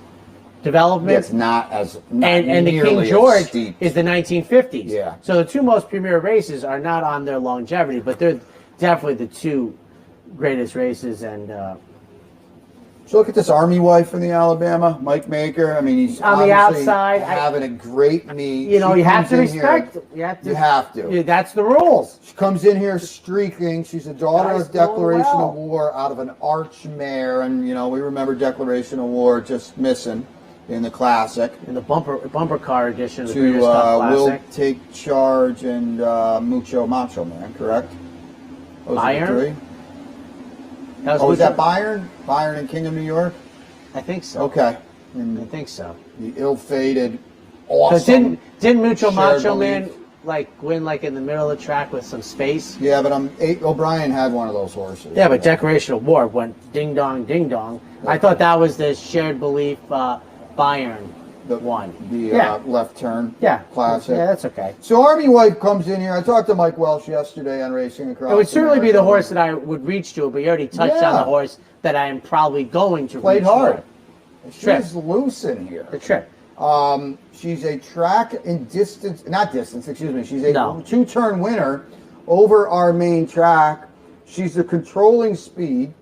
development. It's not and the King George is the 1950s. Yeah. So the 2 most premier races are not on their longevity, but they're definitely the 2 greatest races. And so look at this Army wife from the Alabama, Mike Maker. I mean, he's on the outside having a great meet. You know, you have to respect. You have to. Yeah, that's the rules. She comes in here streaking. She's a daughter of Declaration of War out of an Arch mare, and you know we remember Declaration of War just missing in the Classic. In the bumper car edition of the Breeders' Cup Classic. Will Take Charge and Mucho Macho Man, correct? Bayern? Was that Bayern? Bayern and King of New York? I think so. Okay. I think so. The ill-fated, awesome. Didn't Mucho Macho Man win in the middle of the track with some space? Yeah, but O'Brien had one of those horses. Yeah, but Declaration of War went ding dong, ding dong. Okay. I thought that was the shared belief Bayern won. The left turn Classic. Yeah, that's okay. So Army Wife comes in here. I talked to Mike Welsh yesterday on Racing Across. It would certainly be the horse that I would reach to, but you already touched on the horse that I am probably going to Played reach hard. To. She's loose in here. The Trip. She's a track and distance, not distance, excuse me. She's a 2-turn winner over our main track. She's a controlling speed.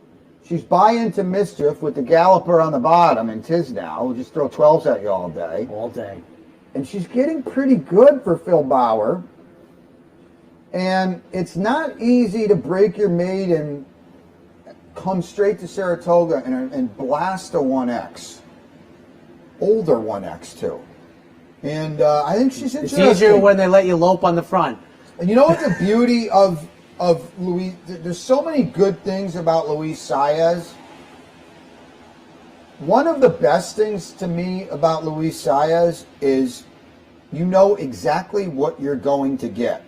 She's buy into mischief with the galloper on the bottom and Tisnow. We'll just throw 12s at you all day. All day. And she's getting pretty good for Phil Bauer. And it's not easy to break your maiden, come straight to Saratoga and blast a 1X. Older 1X too. And I think she's interesting. It's easier when they let you lope on the front. And you know what the beauty of Luis, there's so many good things about Luis Saez. One of the best things to me about Luis Saez is you know exactly what you're going to get.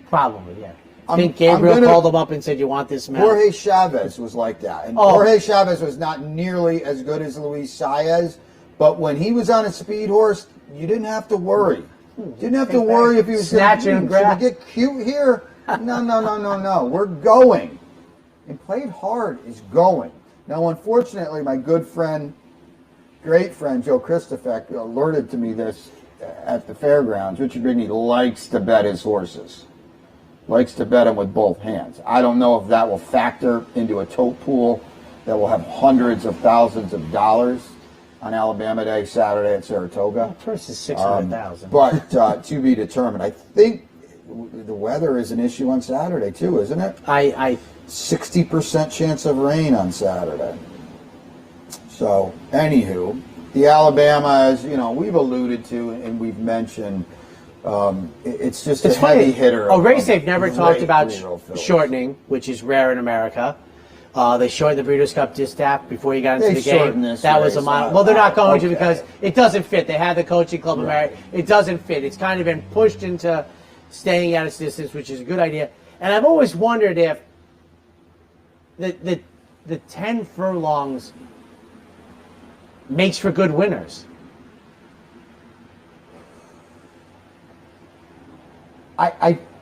Probably, yeah. I think Gabriel called him up and said, you want this man? Jorge Chavez was like that. And Jorge Chavez was not nearly as good as Luis Saez, but when he was on a speed horse, you didn't have to worry. You didn't have to worry if he was snatching and grabbing. Should we get cute here? No. We're going. And Played Hard is going. Now, unfortunately, my good friend, great friend, Joe Christofek, alerted to me this at the fairgrounds. Richard Bigney likes to bet his horses. Likes to bet them with both hands. I don't know if that will factor into a tote pool that will have hundreds of thousands of dollars on Alabama Day, Saturday at Saratoga. Well, first is 600,000. But to be determined. I think the weather is an issue on Saturday too, isn't it? 60% chance of rain on Saturday. So, anywho, the Alabama, as you know, we've alluded to and we've mentioned, it's just a heavy hitter. A race they've never talked about shortening, which is rare in America. They shortened the Breeders' Cup distaff before you got into the game. That was a mile. Well, they're not going to because it doesn't fit. They had the coaching club America. It doesn't fit. It's kind of been pushed into staying at its distance, which is a good idea. And I've always wondered if the 10 furlongs makes for good winners.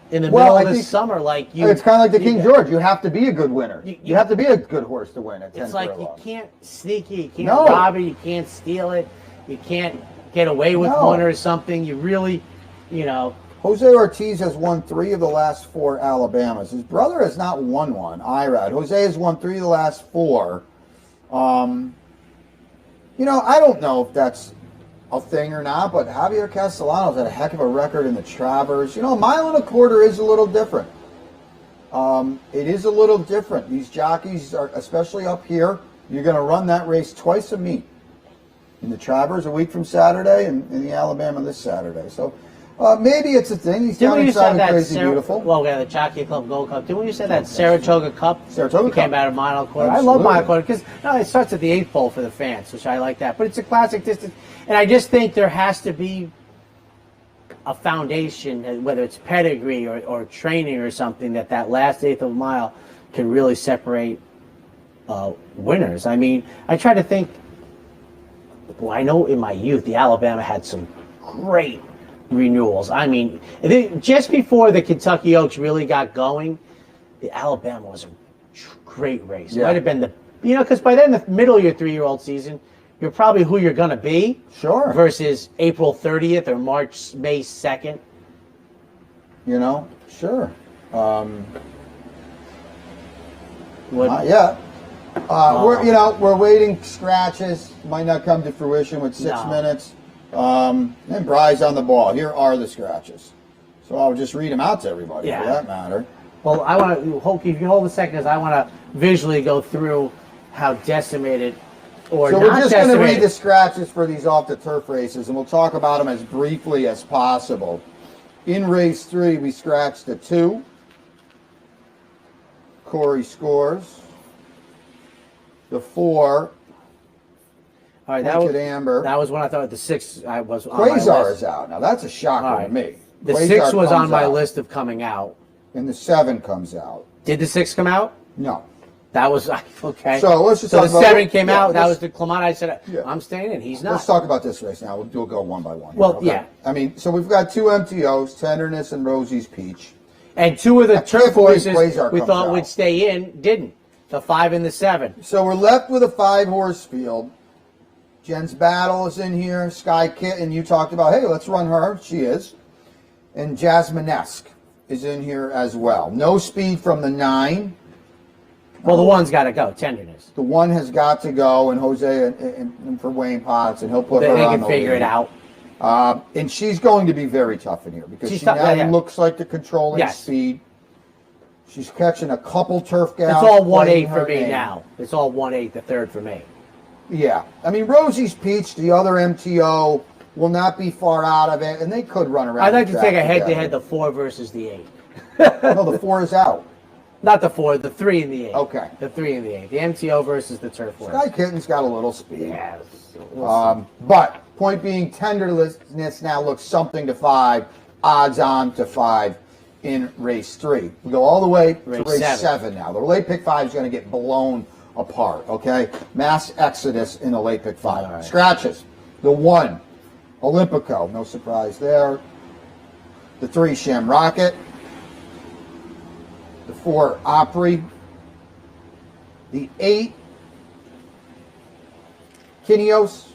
In the middle of the summer, like it's kind of like the King George. You have to be a good winner. You have to be a good horse to win at 10 It's like furlongs. you can't sneak it, you can't rob it, you can't steal it, you can't get away with one or something. You really, Jose Ortiz has won 3 of the last 4 Alabamas. His brother has not won one, Irad. Jose has won 3 of the last 4. I don't know if that's a thing or not, but Javier Castellanos had a heck of a record in the Travers. A mile and a quarter is a little different. It is a little different. These jockeys are, especially up here, you're going to run that race twice a meet. In the Travers a week from Saturday, and in the Alabama this Saturday. So maybe it's a thing. He's down inside of Crazy Beautiful. Well, we have the Jockey Club Gold Cup. Didn't you say that Saratoga Cup Saratoga came out of mile and a quarter? Absolutely. I love mile and a quarter because it starts at the 8th pole for the fans, which I like that. But it's a classic distance. And I just think there has to be a foundation, whether it's pedigree or training or something, that last 1/8 of a mile can really separate winners. I mean, I try to think, I know in my youth, the Alabama had some great renewals. I mean, just before the Kentucky Oaks really got going, the Alabama was a great race. It might have been because by then, the middle of your 3-year-old season, you're probably who you're going to be. Sure. Versus April 30th or May 2nd. Sure. We're waiting. Scratches might not come to fruition with 6 minutes. And Bry's on the ball. Here are the scratches. So I'll just read them out to everybody for that matter. Well, I want to, if you hold a second, because I want to visually go through how decimated or so not we're just decimated. going to read the scratches for these off-the-turf races, and we'll talk about them as briefly as possible. In race 3, we scratched a 2. Corey scores. The 4. All right, that was when I thought the 6 I was on Quasar my list. is out. Now, that's a shocker to me. The Quasar 6 was on my out. list of coming out. And the 7 comes out. Did the 6 come out? No. That was, okay. So let's just talk talk the about 7 came out. That was the Clement. I said, Yeah. I'm staying in. He's not. Let's talk about this race now. We'll go one by one. Here, Well, okay? yeah. I mean, so we've got 2 MTOs, Tenderness and Rosie's Peach. And 2 of the turf horses Quasar we comes thought out. would stay in didn't. The 5 and the 7. So we're left with a 5-horse field. Jen's Battle is in here. Sky Kitten, you talked about, hey, let's run her. She is. And Jasminesque is in here as well. No speed from the 9. Well, the 1's got to go. Tenderness. The 1 has got to go, and Jose and for Wayne Potts, and he'll put her They on can the figure lead. it out. And she's going to be very tough in here because She's she tough, now yeah. looks like the controlling Yes. speed. She's catching a couple turf gals. It's all 1/8 playing for her me name. now. It's all 1/8, the 3rd for me. Yeah. I mean, Rosie's Peach, the other MTO, will not be far out of it, and they could run around. I'd like the to track take a head-to-head, together. the 4 versus the 8. No, the 4 is out. Not the 4, the 3 and the 8. Okay. The 3 and the 8. The MTO versus the turf horse. Sky Kitten's got a little speed. Yes. But point being, Tenderness now looks something to 5, odds on to 5 in race 3. We go all the way to race 7 now. The late pick 5 is going to get blown apart, okay? Mass exodus in the late pick 5. All right. Scratches. The 1, Olympico, no surprise there. The 3, Shamrocket. The 4, Opry. The 8, Kinios.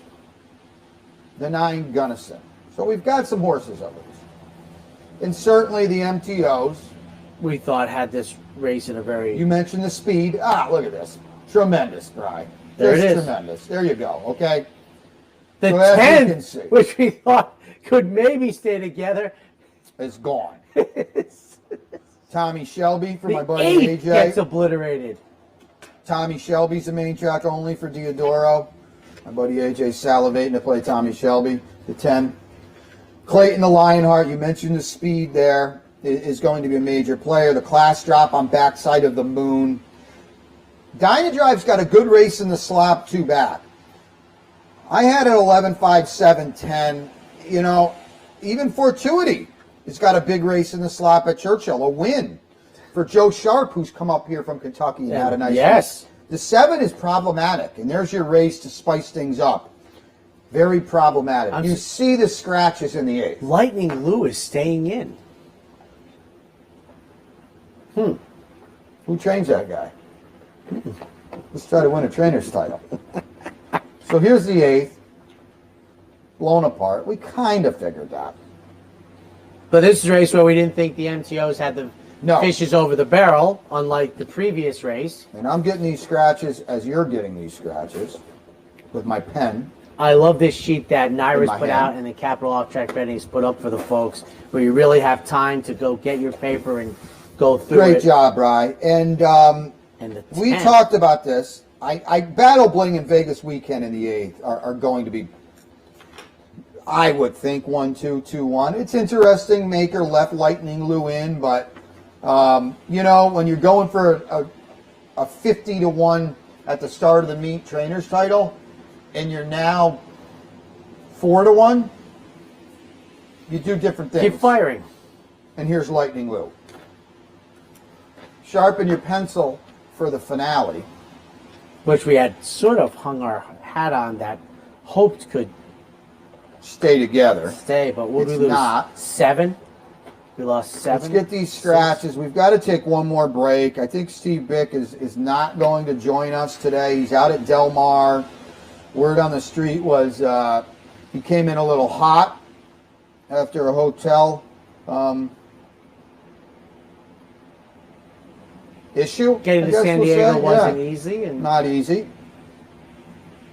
The 9, Gunnison. So we've got some horses of these. And certainly the MTOs. We thought had this race in a very... You mentioned the speed. Look at this. Tremendous, Brian. There Just it is. Tremendous. There you go, okay? The So as you can 10, see. which we thought could maybe stay together. It's gone. Tommy Shelby for my The buddy 8 AJ. gets obliterated. Tommy Shelby's the main track only for Diodoro. My buddy AJ's salivating to play Tommy Shelby. The 10. Clayton the Lionheart, you mentioned the speed there, is going to be a major player. The class drop on backside of the Moon. Dynadrive's got a good race in the slop 2 back. I had it 11, 5, 7, 10. You know, even Fortuity has got a big race in the slop at Churchill, a win. for Joe Sharp, who's come up here from Kentucky and had a nice yes. race. The 7 is problematic, and there's your race to spice things up. Very problematic. You see the scratches in the 8th. Lightning Lou is staying in. Who trains that guy? Let's try to win a trainer's title. So here's the 8th. Blown apart. We kind of figured that. But this is a race where we didn't think the MTOs had the fishes over the barrel, unlike the previous race. And I'm getting these scratches as you're getting these scratches with my pen. I love this sheet that Naira's put out and the Capital Off-Track Betting's put up for the folks, where you really have time to go get your paper and go through it. Great job, Brian. And we talked about this. Battle Bling and Vegas Weekend in the 8th are going to be, I would think, 1-2, 2-1. It's interesting. Maker left Lightning Lou in, but you know, when you're going for a 50-1 at the start of the meet trainer's title, and you're now 4-1, you do different things. Keep firing. And here's Lightning Lou. Sharpen your pencil for the finale, which we had sort of hung our hat on, that hoped could stay together. But what did we lose? Not. 7? We lost 7. Let's get these scratches. 6. We've got to take one more break. I think Steve Bick is not going to join us today. He's out at Del Mar. Word on the street was he came in a little hot after a hotel issue. Getting to San Diego wasn't easy. And not easy.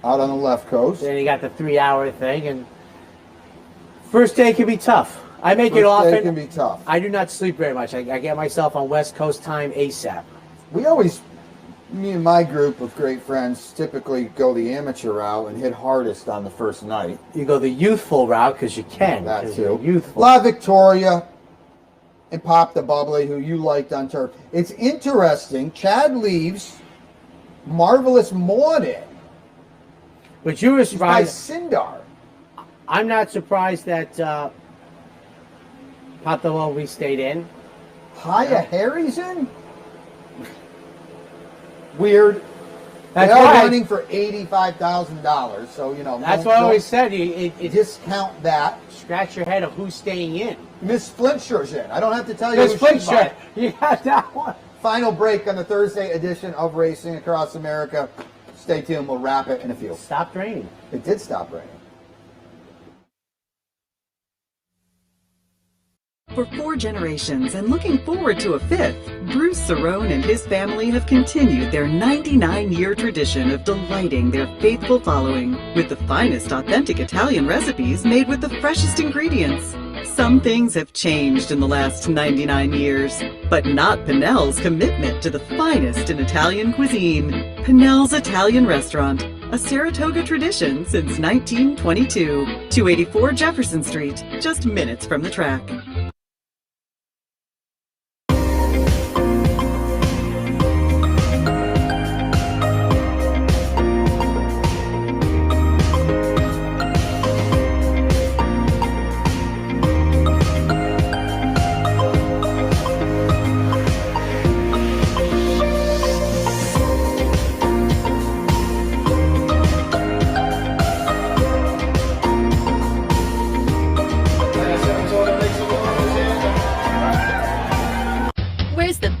Out on the left coast. Then you got the 3-hour thing, and first day can be tough. I make it often. First day can be tough. I do not sleep very much. I get myself on West Coast time ASAP. We always, me and my group of great friends, typically go the amateur route and hit hardest on the first night. You go the youthful route because you can. That too. Youthful. La Victoria and Pop the Bubbly, who you liked on turf. It's interesting. Chad leaves Marvelous Morning. But you were surprised. By Sindar. I'm not surprised that Pop the Bubbly stayed in. Haya Harry's in? Weird. That's They're why running for $85,000, so you know. That's what I always said. You discount that. Scratch your head of who's staying in. Miss Flintshire's in. I don't have to tell you. Miss Flintshire. You got that one. Final break on the Thursday edition of Racing Across America. Stay tuned. We'll wrap it in a few. Stopped raining. It did stop raining. For 4 generations and looking forward to a 5th, Bruce Cerrone and his family have continued their 99-year tradition of delighting their faithful following with the finest authentic Italian recipes made with the freshest ingredients. Some things have changed in the last 99 years, but not Pinnell's commitment to the finest in Italian cuisine. Pinnell's Italian Restaurant, a Saratoga tradition since 1922. 284 Jefferson Street, just minutes from the track.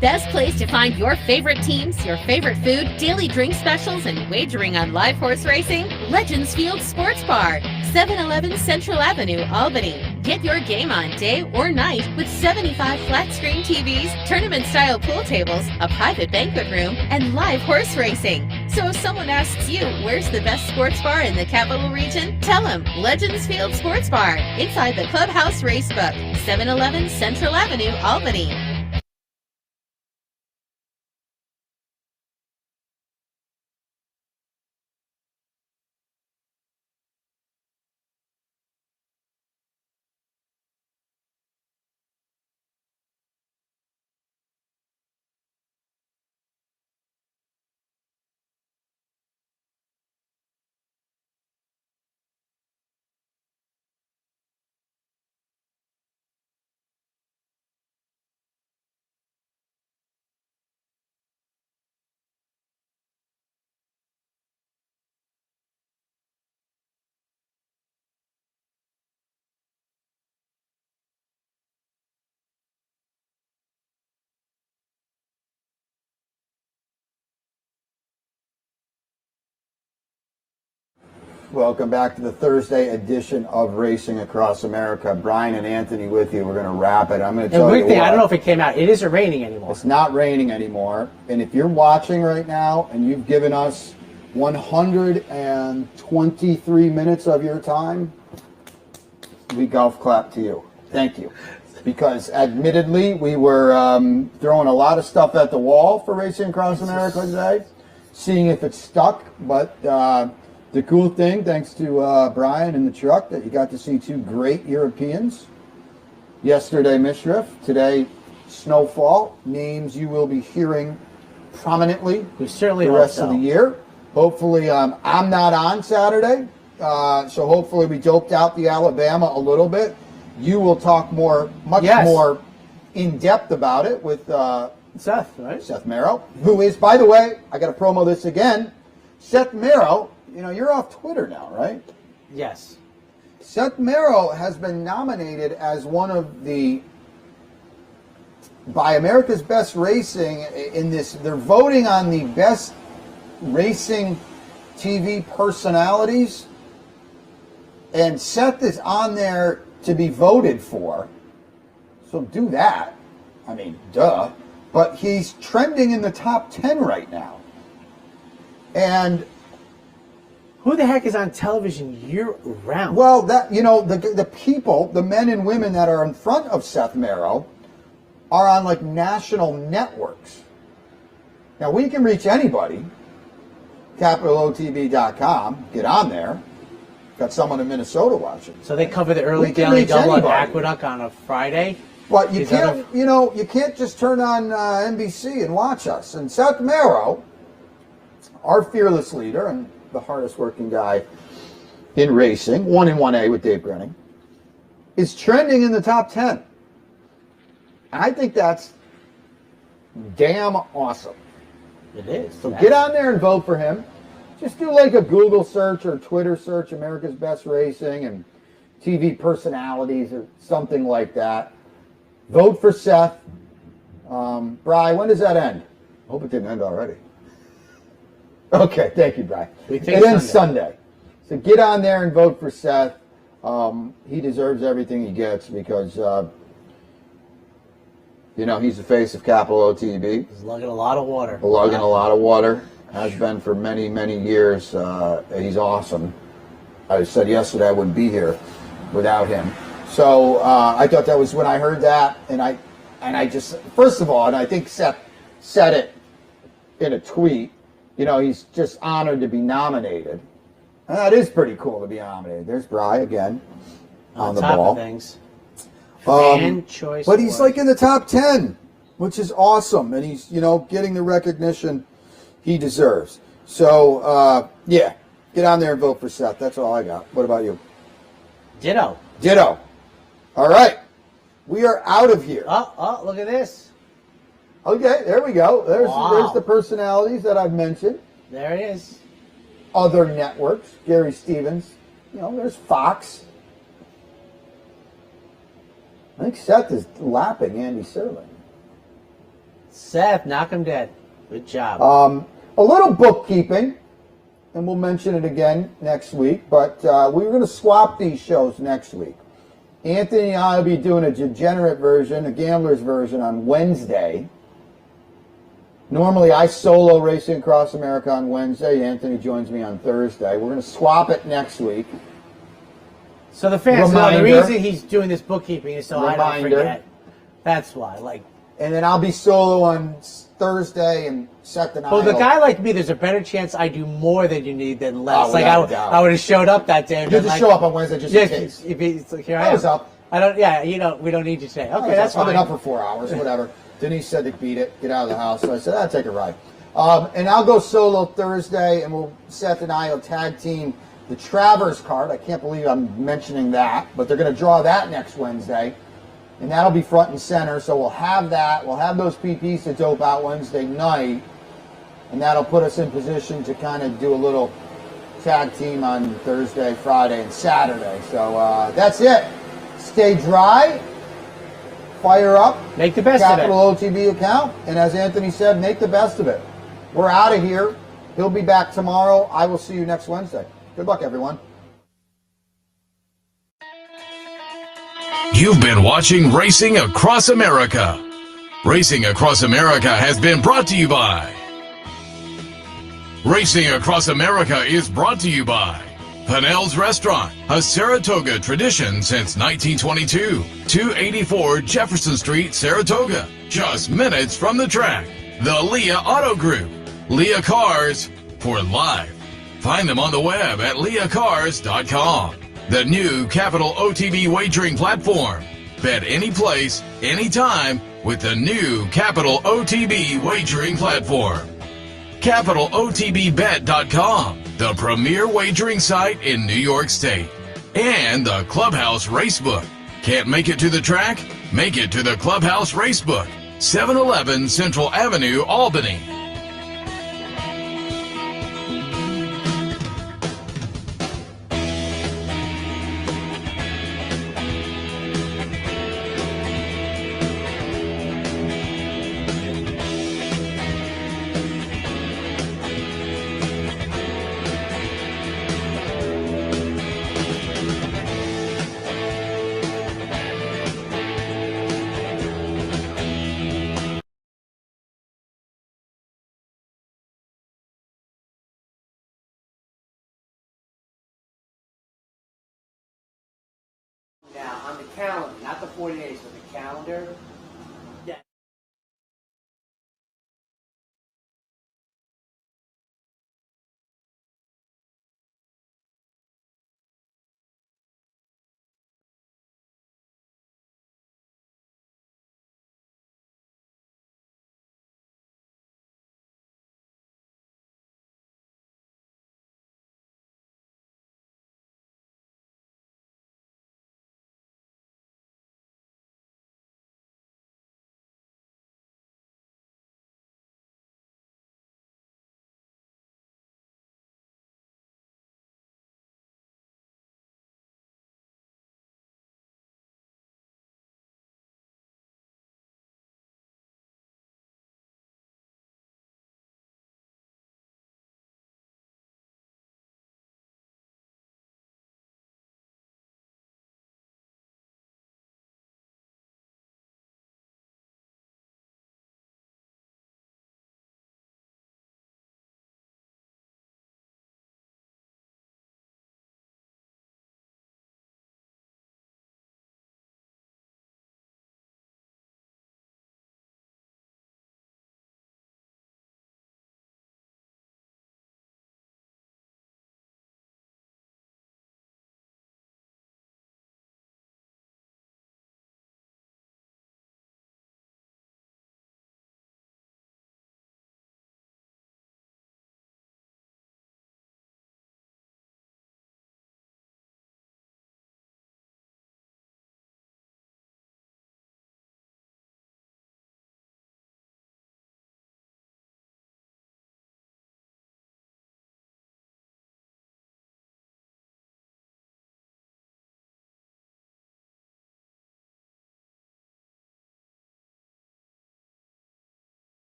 Best place to find your favorite teams, your favorite food, daily drink specials, and wagering on live horse racing? Legends Field Sports Bar, 711 Central Avenue, Albany. Get your game on day or night with 75 flat-screen TVs, tournament-style pool tables, a private banquet room, and live horse racing. So if someone asks you, where's the best sports bar in the capital region? Tell them Legends Field Sports Bar, inside the Clubhouse Racebook, 711 Central Avenue, Albany. Welcome back to the Thursday edition of Racing Across America. Brian and Anthony with you. We're going to wrap it. I'm going to tell you I don't know if it came out. It isn't raining anymore. It's not raining anymore. And if you're watching right now and you've given us 123 minutes of your time, we golf clap to you. Thank you. Because admittedly, we were throwing a lot of stuff at the wall for Racing Across America today, seeing if it stuck. But the cool thing, thanks to Brian in the truck, that you got to see two great Europeans. Yesterday, Mishriff. Today, Snowfall. Names you will be hearing prominently the rest of the year. Hopefully, I'm not on Saturday, so hopefully we doped out the Alabama a little bit. You will talk much more in depth about it with Seth, right? Seth Merrow, who is, by the way, I got to promo this again. Seth Merrow, you're off Twitter now, right? Yes. Seth Merrow has been nominated as one of by America's Best Racing in this. They're voting on the best racing TV personalities, and Seth is on there to be voted for. So do that. I mean, duh. But he's trending in the top 10 right now. And who the heck is on television year round? Well, the people, the men and women that are in front of Seth Merrow are on like national networks. Now we can reach anybody. CapitalOTB.com. Get on there. Got someone in Minnesota watching. So they cover the early daily double at Aqueduct on a Friday. But you can't, you can't just turn on NBC and watch us. And Seth Merrow, our fearless leader and the hardest working guy in racing, 1 in 1A with Dave Brenning, is trending in the top 10. I think that's damn awesome. It is. So get on there and vote for him. Just do like a Google search or Twitter search, America's Best Racing and TV personalities or something like that. Vote for Seth. Bri, when does that end? I hope it didn't end already. Okay, thank you, Bri. It ends Sunday. So get on there and vote for Seth. He deserves everything he gets because, he's the face of Capital OTB. He's lugging a lot of water. Lugging a lot of water. Has been for many, many years. He's awesome. I said yesterday I wouldn't be here without him. So I thought that was when I heard that, and I just, first of all, and I think Seth said it in a tweet, he's just honored to be nominated. And that is pretty cool to be nominated. There's Bri again on the top ball. Of things. Fan choice. But he's like in the top 10, which is awesome, and he's getting the recognition he deserves. So yeah, get on there and vote for Seth. That's all I got. What about you? Ditto. All right, we are out of here. Oh, look at this. Okay, there we go. There's the personalities that I've mentioned. There it is. Other networks, Gary Stevens. There's Fox. I think Seth is lapping Andy Serling. Seth, knock him dead. Good job. A little bookkeeping, and we'll mention it again next week, but we're going to swap these shows next week. Anthony and I will be doing a degenerate version, a gambler's version on Wednesday. Normally I solo Racing Across America on Wednesday. Anthony joins me on Thursday. We're going to swap it next week. So the fans know the reason he's doing this bookkeeping is so I don't forget. That's why. And then I'll be solo on Thursday and Seth and I. Well, the guy like me, there's a better chance I do more than you need than less. I would have showed up that day. You just show up on Wednesday just in case. Here I was up. We don't need you today. Okay, that's fine. I've been up for 4 hours, whatever. Denise said to beat it, get out of the house. So I said, I'll take a ride. And I'll go solo Thursday, and Seth and I will tag team the Travers card. I can't believe I'm mentioning that, but they're going to draw that next Wednesday. And that'll be front and center, so we'll have that. We'll have those PPs to dope out Wednesday night, and that'll put us in position to kind of do a little tag team on Thursday, Friday, and Saturday. So that's it. Stay dry. Fire up. Make the best of it. Capital OTB account. And as Anthony said, make the best of it. We're out of here. He'll be back tomorrow. I will see you next Wednesday. Good luck, everyone. You've been watching Racing Across America. Racing Across America has been brought to you by Racing Across America is brought to you by Panel's Restaurant, a Saratoga tradition since 1922. 284 Jefferson Street, Saratoga, just minutes from the track. The Leah Auto Group, Leah Cars for life. Find them on the web at leahcars.com. The new Capital OTB wagering platform. Bet any place, anytime with the new Capital OTB wagering platform. CapitalOTBBet.com, the premier wagering site in New York State. And the Clubhouse Racebook. Can't make it to the track? Make it to the Clubhouse Racebook, 711 Central Avenue, Albany. Now, on the calendar, not the 40 days, but the calendar,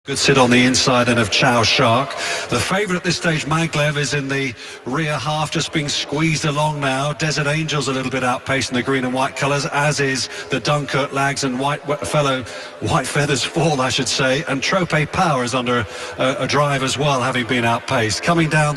Good sit on the inside end of Chow Shark. The favourite at this stage, Maglev, is in the rear half, just being squeezed along now. Desert Angel's a little bit outpacing the green and white colours, as is the Dunkirk Lags and White Feathers Fall, I should say. And Trope Power is under a drive as well, having been outpaced. Coming down to